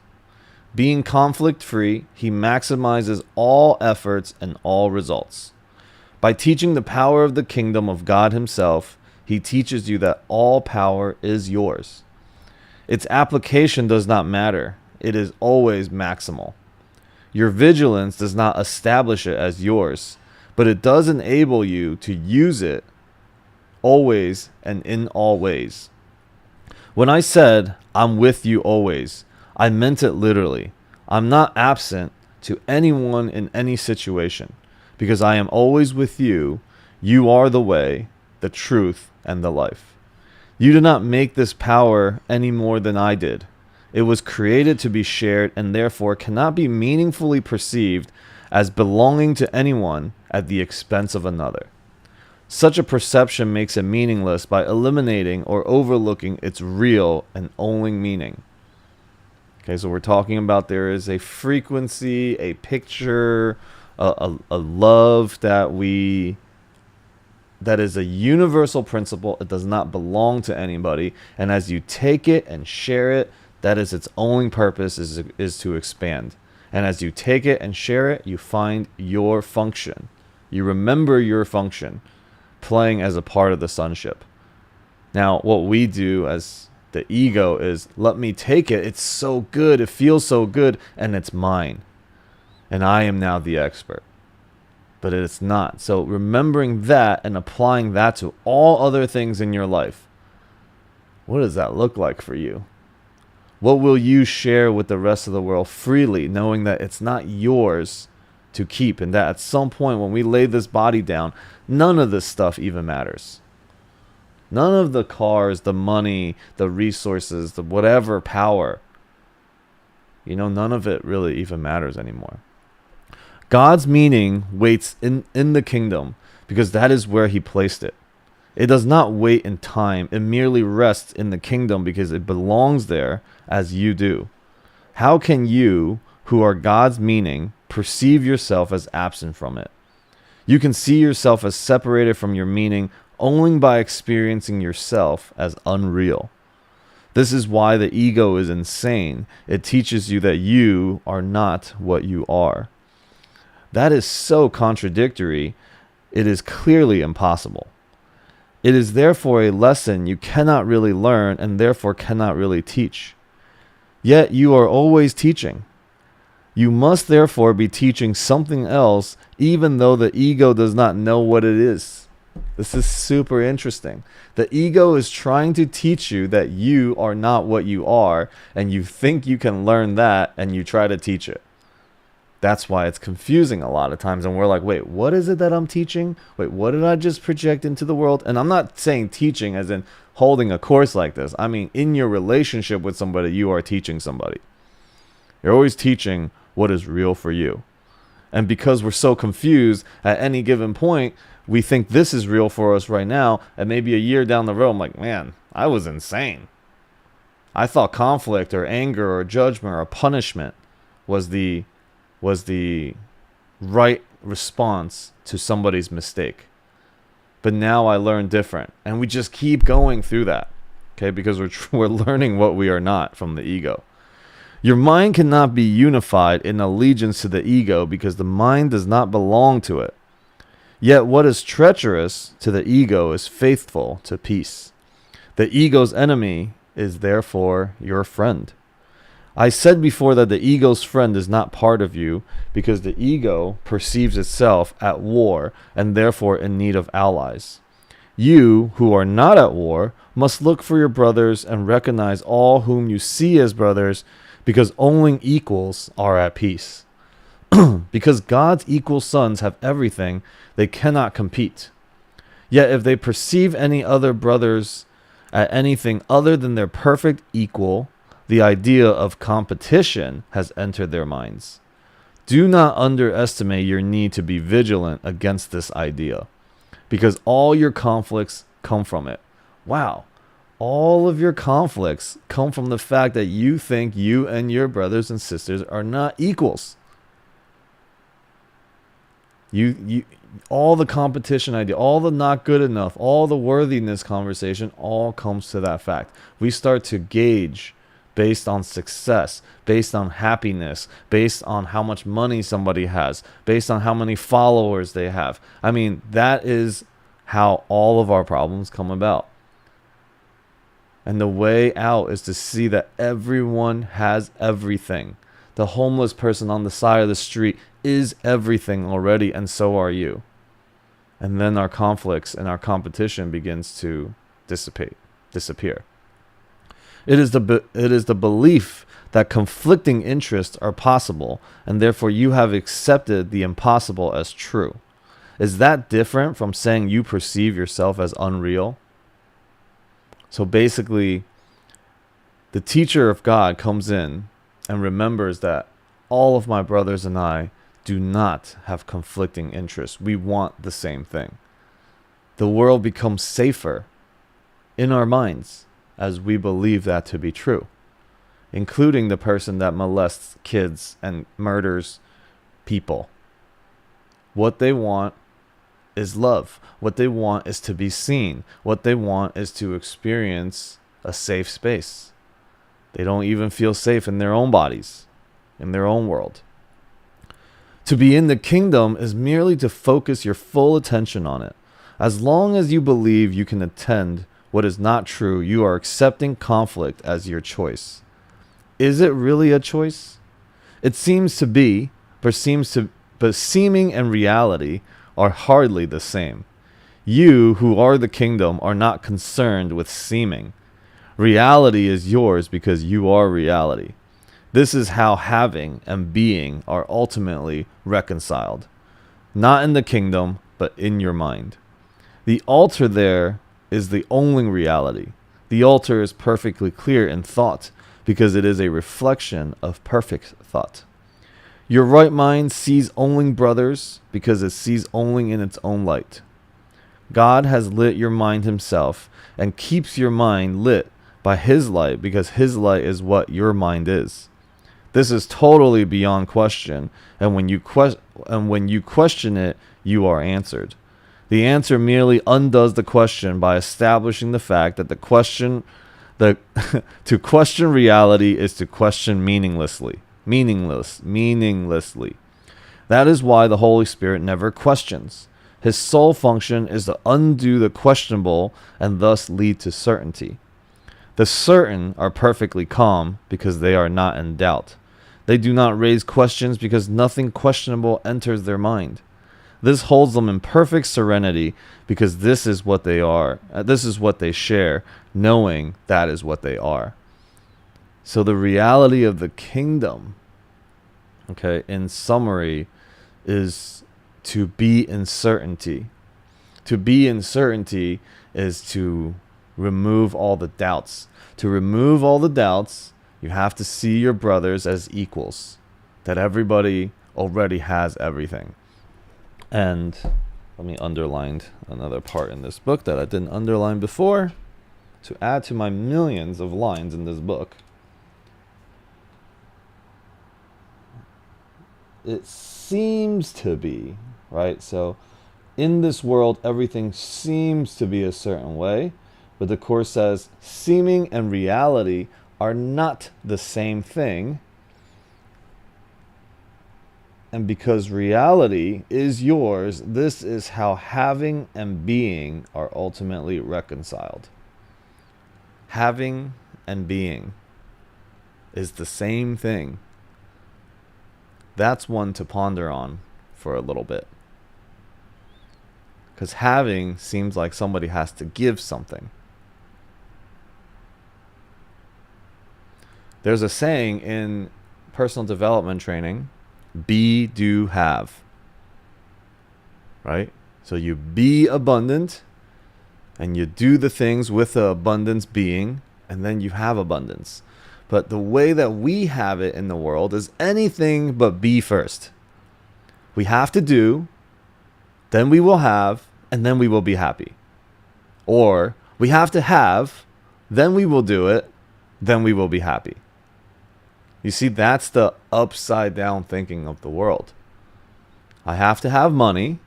Being conflict-free, he maximizes all efforts and all results. By teaching the power of the kingdom of God himself, he teaches you that all power is yours. Its application does not matter. It is always maximal. Your vigilance does not establish it as yours, but it does enable you to use it always and in all ways. When I said, I'm with you always, I meant it literally. I'm not absent to anyone in any situation, because I am always with you. You are the way, the truth, and the life. You did not make this power any more than I did. It was created to be shared and therefore cannot be meaningfully perceived as belonging to anyone at the expense of another. Such a perception makes it meaningless by eliminating or overlooking its real and only meaning. Okay, so we're talking about there is a frequency, a picture, a love that is a universal principle. It does not belong to anybody. And as you take it and share it, that is its only purpose, is to expand. And as you take it and share it, you find your function. You remember your function, playing as a part of the sonship. Now, what we do as the ego is, let me take it. It's so good. It feels so good. And it's mine. And I am now the expert. But it's not. So remembering that and applying that to all other things in your life. What does that look like for you? What will you share with the rest of the world freely, knowing that it's not yours to keep, and that at some point when we lay this body down, none of this stuff even matters. None of the cars, the money, the resources, the whatever power, none of it really even matters anymore. God's meaning waits in the kingdom because that is where he placed it. It does not wait in time. It merely rests in the kingdom because it belongs there as you do. How can you, who are God's meaning, perceive yourself as absent from it? You can see yourself as separated from your meaning only by experiencing yourself as unreal. This is why the ego is insane. It teaches you that you are not what you are. That is so contradictory. It is clearly impossible. It is therefore a lesson you cannot really learn and therefore cannot really teach. Yet you are always teaching. You must therefore be teaching something else, even though the ego does not know what it is. This is super interesting. The ego is trying to teach you that you are not what you are, and you think you can learn that, and you try to teach it. That's why it's confusing a lot of times, and we're like, wait, what is it that I'm teaching? Wait, what did I just project into the world? And I'm not saying teaching as in holding a course like this. I mean, in your relationship with somebody, you are teaching somebody. You're always teaching what is real for you. And because we're so confused at any given point, we think this is real for us right now, and maybe a year down the road, I'm like, man, I was insane. I thought conflict or anger or judgment or punishment was the right response to somebody's mistake. But now I learn different. And we just keep going through that, okay? Because we're learning what we are not from the ego. Your mind cannot be unified in allegiance to the ego because the mind does not belong to it. Yet what is treacherous to the ego is faithful to peace. The ego's enemy is therefore your friend. I said before that the ego's friend is not part of you because the ego perceives itself at war and therefore in need of allies. You, who are not at war, must look for your brothers and recognize all whom you see as brothers because only equals are at peace. Because God's equal sons have everything, they cannot compete. Yet if they perceive any other brothers at anything other than their perfect equal, the idea of competition has entered their minds. Do not underestimate your need to be vigilant against this idea, because all your conflicts come from it. Wow. All of your conflicts come from the fact that you think you and your brothers and sisters are not equals. All the competition idea, all the not good enough, all the worthiness conversation, all comes to that fact. We start to gauge based on success, based on happiness, based on how much money somebody has, based on how many followers they have. I mean, that is how all of our problems come about. And the way out is to see that everyone has everything. The homeless person on the side of the street is everything already, and so are you. And then our conflicts and our competition begins to disappear. It is the belief that conflicting interests are possible, and therefore you have accepted the impossible as true. Is that different from saying you perceive yourself as unreal? So basically, the teacher of God comes in and remembers that all of my brothers and I do not have conflicting interests. We want the same thing. The world becomes safer in our minds as we believe that to be true, including the person that molests kids and murders people. What they want is love. What they want is to be seen. What they want is to experience a safe space. They don't even feel safe in their own bodies, in their own world. To be in the kingdom is merely to focus your full attention on it. As long as you believe you can attend what is not true, you are accepting conflict as your choice. Is it really a choice? It seems to be, but seeming and reality are hardly the same. You, who are the kingdom, are not concerned with seeming. Reality is yours because you are reality. This is how having and being are ultimately reconciled. Not in the kingdom, but in your mind. The altar there is the only reality. The altar is perfectly clear in thought because it is a reflection of perfect thought. Your right mind sees only brothers because it sees only in its own light. God has lit your mind himself and keeps your mind lit by his light because his light is what your mind is. This is totally beyond question, and when you question it, you are answered. The answer merely undoes the question by establishing the fact that the question The to question reality is to question meaninglessly. Meaninglessly. That is why the Holy Spirit never questions. His sole function is to undo the questionable and thus lead to certainty. The certain are perfectly calm because they are not in doubt. They do not raise questions because nothing questionable enters their mind. This holds them in perfect serenity because this is what they are. This is what they share, knowing that is what they are. So the reality of the kingdom, okay, in summary, is to be in certainty. To be in certainty is to remove all the doubts. To remove all the doubts, you have to see your brothers as equals, that everybody already has everything. And let me underline another part in this book that I didn't underline before to add to my millions of lines in this book. It seems to be, right? So in this world, everything seems to be a certain way, but the Course says seeming and reality are not the same thing. And because reality is yours, this is how having and being are ultimately reconciled. Having and being is the same thing. That's one to ponder on for a little bit. Because having seems like somebody has to give something. There's a saying in personal development training, be, do, have. Right? So you be abundant, and you do the things with the abundance being, and then you have abundance. But the way that we have it in the world is anything but be first. We have to do, then we will have, and then we will be happy. Or we have to have, then we will do it, then we will be happy. You see, that's the upside down thinking of the world. I have to have money,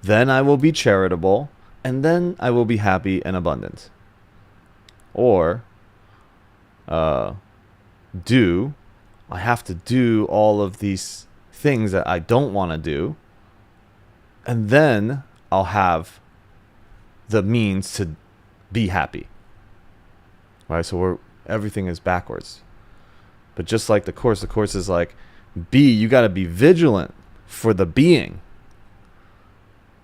then I will be charitable, and then I will be happy and abundant. Or, I have to do all of these things that I don't want to do, and then I'll have the means to be happy. Right? So everything is backwards. But just like the Course is like, you got to be vigilant for the being.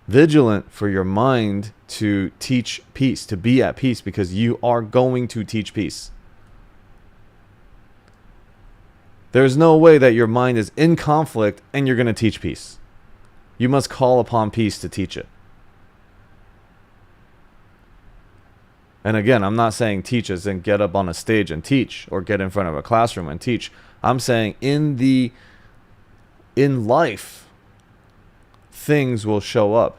Vigilant for your mind to teach peace, to be at peace, because you are going to teach peace. There's no way that your mind is in conflict and you're going to teach peace. You must call upon peace to teach it. And again, I'm not saying teach as in get up on a stage and teach or get in front of a classroom and teach. I'm saying in life, things will show up.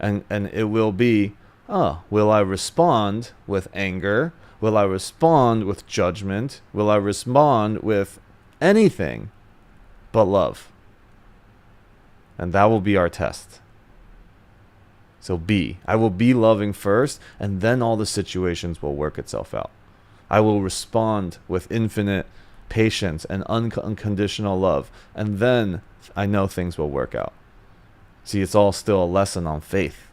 And it will be, will I respond with anger? Will I respond with judgment? Will I respond with anything but love? And that will be our test. So I will be loving first, and then all the situations will work itself out. I will respond with infinite patience and unconditional love, and then I know things will work out. See, it's all still a lesson on faith.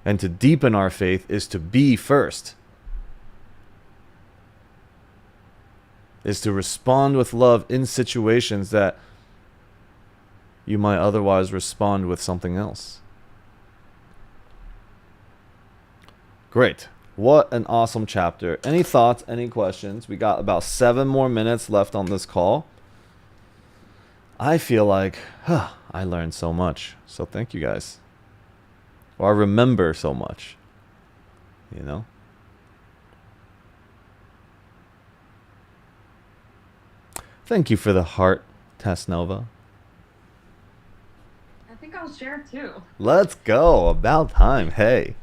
And to deepen our faith is to be first. Is to respond with love in situations that you might otherwise respond with something else. Great. What an awesome chapter. Any thoughts, any questions? We got about 7 more minutes left on this call. I feel like I learned so much. So thank you guys. Or I remember so much. You know? Thank you for the heart, Tasnova. I think I'll share too. Let's go. About time. Hey.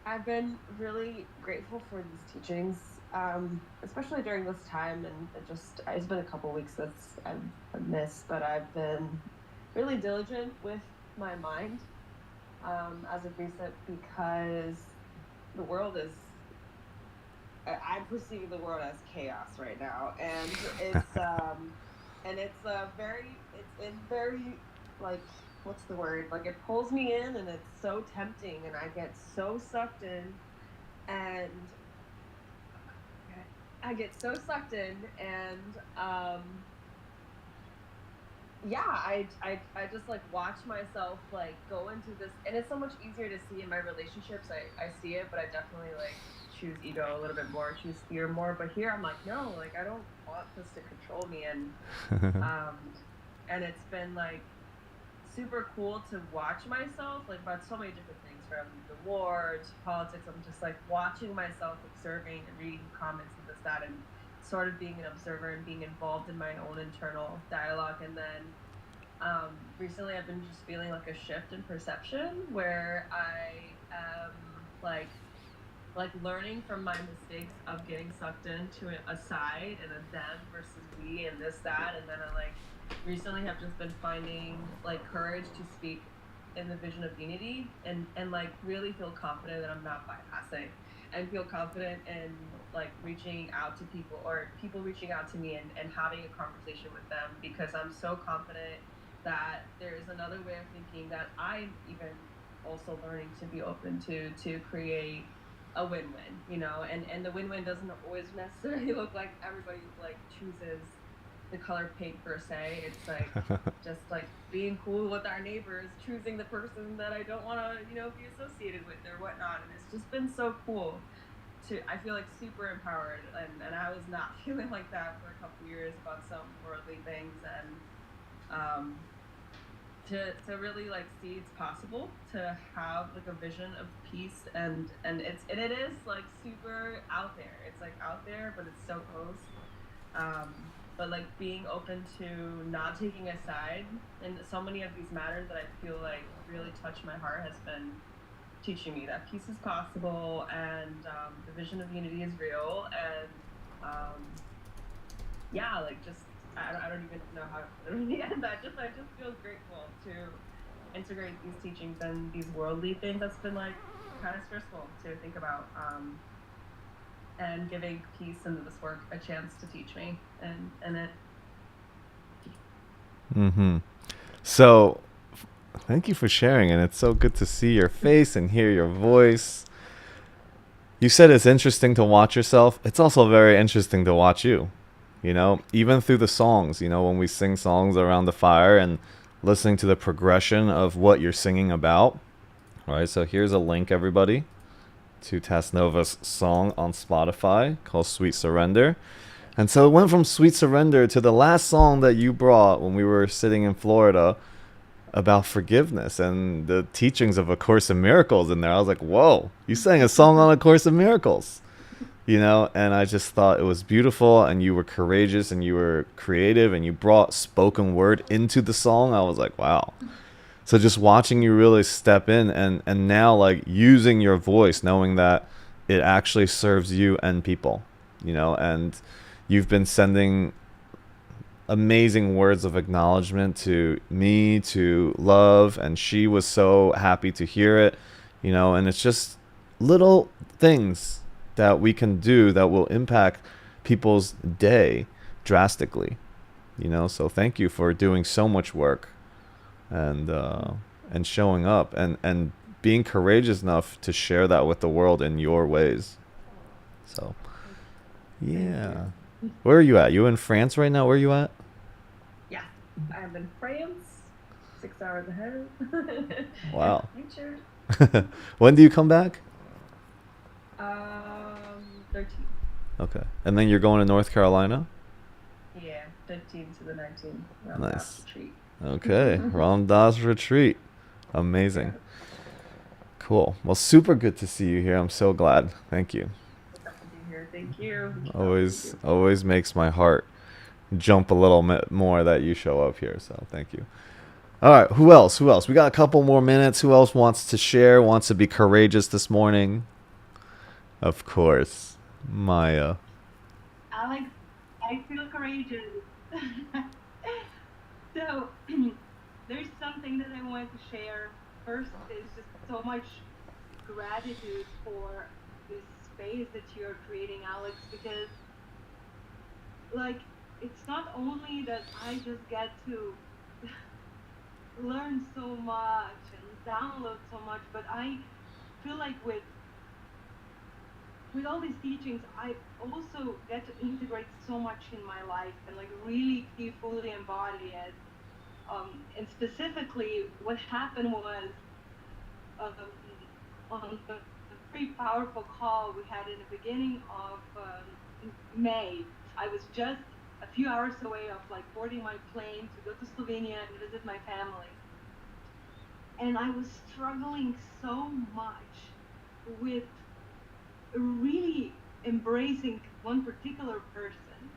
I've been really grateful for these teachings, especially during this time, and it's been a couple weeks since I've missed, but I've been really diligent with my mind as of recent because the world is I'm perceiving the world as chaos right now, and it's very like what's the word? Like it pulls me in, and it's so tempting, and I get so sucked in, and I get so sucked in, and yeah, I just like watch myself like go into this, and it's so much easier to see in my relationships. I see it, but I definitely like choose ego a little bit more, choose fear more. But here I'm like, no, like I don't want this to control me, um and it's been like super cool to watch myself like about so many different things from the war to politics. I'm just like watching myself, observing and reading comments and this that, and sort of being an observer and being involved in my own internal dialogue. And then recently I've been just feeling like a shift in perception where I am like learning from my mistakes of getting sucked into a side and a them versus we and this that. And then I like recently have just been finding like courage to speak in the vision of unity, and like really feel confident that I'm not bypassing, and feel confident in like reaching out to people or people reaching out to me, and having a conversation with them, because I'm so confident that there is another way of thinking that I'm even also learning to be open to create a win-win, you know. And the win-win doesn't always necessarily look like everybody like chooses the color pink per se. It's like just like being cool with our neighbors, choosing the person that I don't want to, you know, be associated with or whatnot. And it's just been so cool to, I feel like super empowered, and I was not feeling like that for a couple years about some worldly things. And um to really like see it's possible to have like a vision of peace, and it is like super out there. It's like out there, but it's so close. But like being open to not taking a side in so many of these matters that I feel like really touch my heart has been teaching me that peace is possible, and the vision of unity is real. And yeah, like just I don't even know how to literally end that. Just I just feel grateful to integrate these teachings and these worldly things that's been like kind of stressful to think about, and giving peace into this work a chance to teach me, and it. Mm-hmm. So, thank you for sharing, and it's so good to see your face and hear your voice. You said it's interesting to watch yourself. It's also very interesting to watch you. You know, even through the songs, you know, when we sing songs around the fire and listening to the progression of what you're singing about. All right, so here's a link, everybody, to Tasnova's song on Spotify called Sweet Surrender. And so it went from Sweet Surrender to the last song that you brought when we were sitting in Florida about forgiveness and the teachings of A Course in Miracles in there. I was like, whoa, you sang a song on A Course in Miracles, you know? And I just thought it was beautiful, and you were courageous and you were creative and you brought spoken word into the song. I was like, wow. So just watching you really step in, and now like using your voice, knowing that it actually serves you and people, you know, and you've been sending amazing words of acknowledgement to me, to Love, and she was so happy to hear it, you know. And it's just little things that we can do that will impact people's day drastically, you know. So thank you for doing so much work, and showing up, and being courageous enough to share that with the world in your ways. So yeah. Where are you at? You in France right now? Where are you at? Yeah, I'm in France, 6 hours ahead. In the Wow. future. When do you come back? 13. Okay. And then you're going to North Carolina? Yeah, 15 to the 19th. Nice. Retreat. Okay. Ram Dass retreat. Amazing. Yeah. Cool. Well, super good to see you here. I'm so glad. Thank you. Glad to be here. Thank you. Always makes my heart jump a little bit more that you show up here. So thank you. All right. Who else? We got a couple more minutes. Who else wants to share, wants to be courageous this morning? Of course. Maya. Alex, I feel courageous. So, there's something that I wanted to share first is just so much gratitude for this space that you're creating, Alex, because like it's not only that I just get to learn so much and download so much, but I feel like with all these teachings, I also get to integrate so much in my life and like really fully embody it. And specifically, what happened was um, on the very powerful call we had in the beginning of May. I was just a few hours away of like boarding my plane to go to Slovenia and visit my family. And I was struggling so much with really embracing one particular person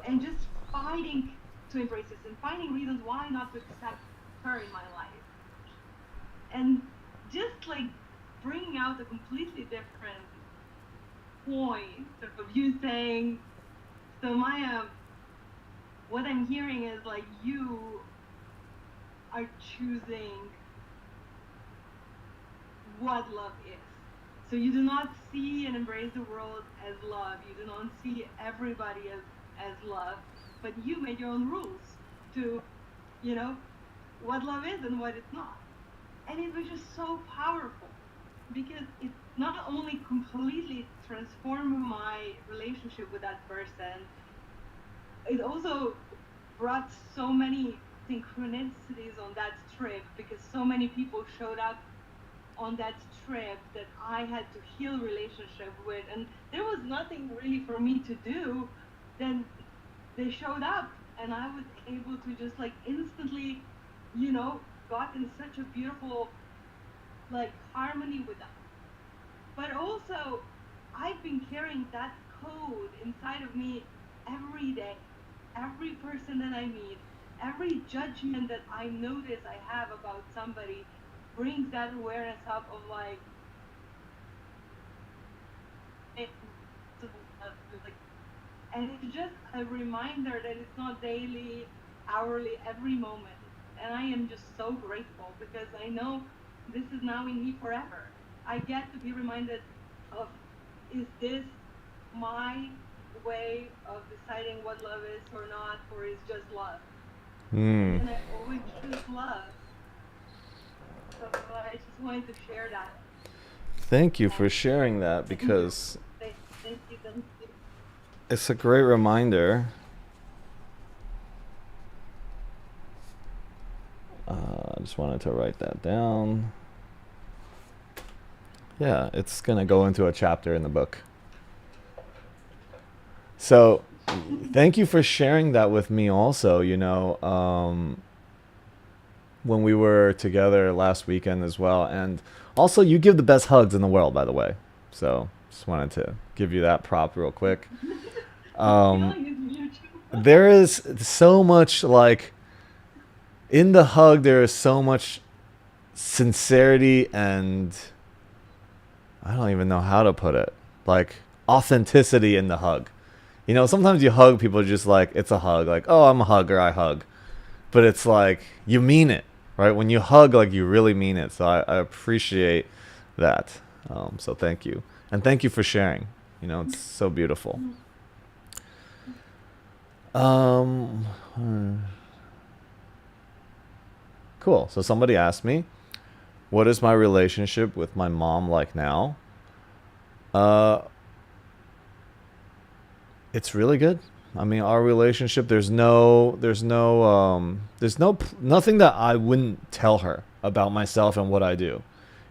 and just fighting to embrace this and finding reasons why not to accept her in my life. And just like bringing out a completely different point of you saying, so Maya, what I'm hearing is like you are choosing what love is. So you do not see and embrace the world as love. You do not see everybody as love, but you made your own rules to, you know, what love is and what it's not. And it was just so powerful because it not only completely transformed my relationship with that person, it also brought so many synchronicities on that trip because so many people showed up on that trip that I had to heal relationship with, and there was nothing really for me to do. Then they showed up and I was able to just like instantly, you know, got in such a beautiful like harmony with them. But also I've been carrying that code inside of me every day. Every person that I meet, every judgment that I notice I have about somebody brings that awareness up of like, and it's just a reminder that it's not daily, hourly, every moment. And I am just so grateful because I know this is now in me forever. I get to be reminded of, is this my way of deciding what love is or not, or is just love? And I always choose love. So I just wanted to share that. Thank you for sharing that because Thank you. it's a great reminder. I just wanted to write that down. Yeah, it's going to go into a chapter in the book. So thank you for sharing that with me also. You know, when we were together last weekend as well. And also, you give the best hugs in the world, by the way. So just wanted to give you that prop real quick. There is so much, like, in the hug, there is so much sincerity and I don't even know how to put it. Like, authenticity in the hug. You know, sometimes you hug people just like, it's a hug. Like, oh, I'm a hugger, I hug. But it's like, you mean it, right? When you hug, like, you really mean it. So I appreciate that. So thank you. And thank you for sharing. You know, it's so beautiful. Cool. So somebody asked me, what is my relationship with my mom like now? It's really good. I mean, our relationship, nothing that I wouldn't tell her about myself and what I do.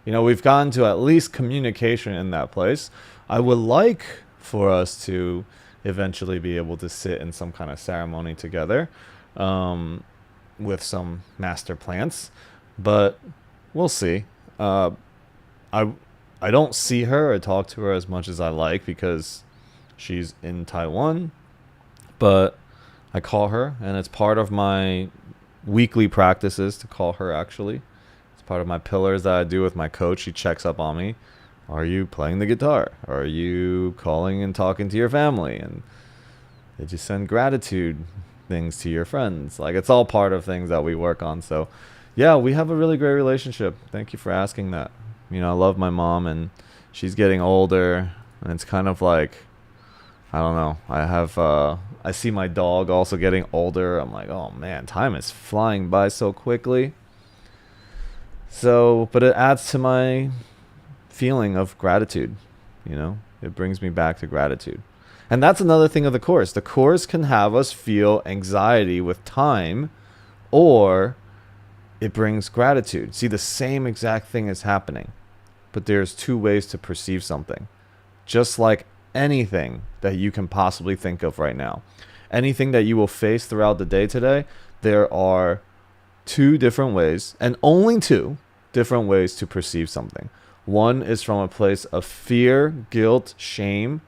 You know, we've gotten to at least communication in that place. I would like for us to eventually be able to sit in some kind of ceremony together, with some master plants, but we'll see. I don't see her or talk to her as much as I like because she's in Taiwan, but I call her, and it's part of my weekly practices to call her, actually. It's part of my pillars that I do with my coach. He checks up on me. Are you playing the guitar? Are you calling and talking to your family? And did you send gratitude things to your friends? Like, it's all part of things that we work on. So Yeah, we have a really great relationship. Thank you for asking that. You know, I love my mom, and she's getting older, and it's kind of like, I don't know. I see my dog also getting older. I'm like, oh man, time is flying by so quickly. So, but it adds to my feeling of gratitude. You know, it brings me back to gratitude. And that's another thing of the course. The course can have us feel anxiety with time, or it brings gratitude. See, the same exact thing is happening, but there's two ways to perceive something. Just like anything that you can possibly think of right now, anything that you will face throughout the day today, there are two different ways, and only two different ways to perceive something. One is from a place of fear, guilt, shame,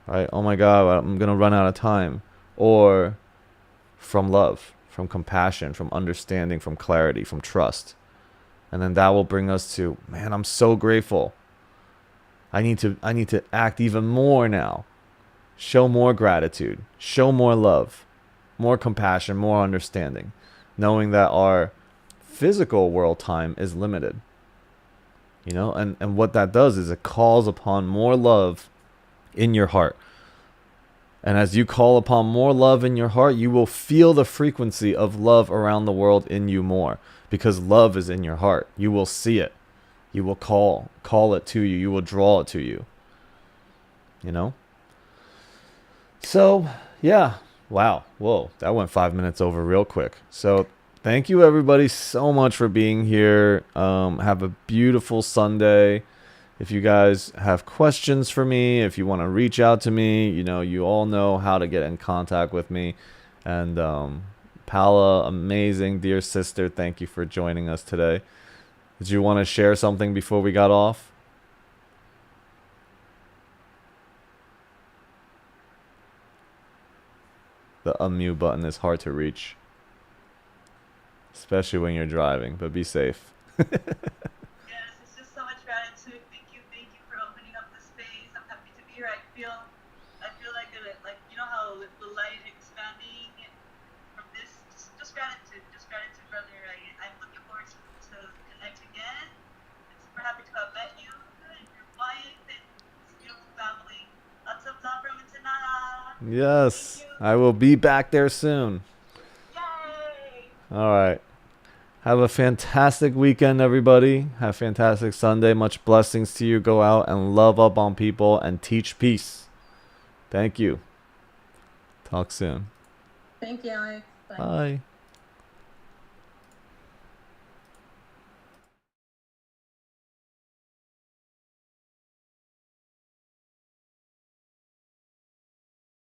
right? Oh my God, I'm going to run out of time. Or from love, from compassion, from understanding, from clarity, from trust. And then that will bring us to, man, I'm so grateful. I need to act even more now. Show more gratitude, show more love, more compassion, more understanding, knowing that our physical world time is limited. You know, and what that does is it calls upon more love in your heart. And as you call upon more love in your heart, you will feel the frequency of love around the world in you more, because love is in your heart. You will see it. You will call it to you. You will draw it to you. You know? So, yeah. Wow. Whoa. That went 5 minutes over real quick. So, thank you everybody so much for being here. Have a beautiful Sunday. If you guys have questions for me, if you want to reach out to me, you know, you all know how to get in contact with me. And Paula, amazing, dear sister, thank you for joining us today. Did you want to share something before we got off? The unmute button is hard to reach, especially when you're driving, but be safe. Yes, it's just so much gratitude. Thank you for opening up the space. I'm happy to be here. I feel like you know how the light expanding from this. Just gratitude, brother. I'm looking forward to connect again. I'm super happy to have met you and your wife and this beautiful family. Lots of love from Tanana. Yes, I will be back there soon. Yay! All right. Have a fantastic weekend, everybody. Have a fantastic Sunday. Much blessings to you. Go out and love up on people and teach peace. Thank you. Talk soon. Thank you, Alex. Bye. Bye.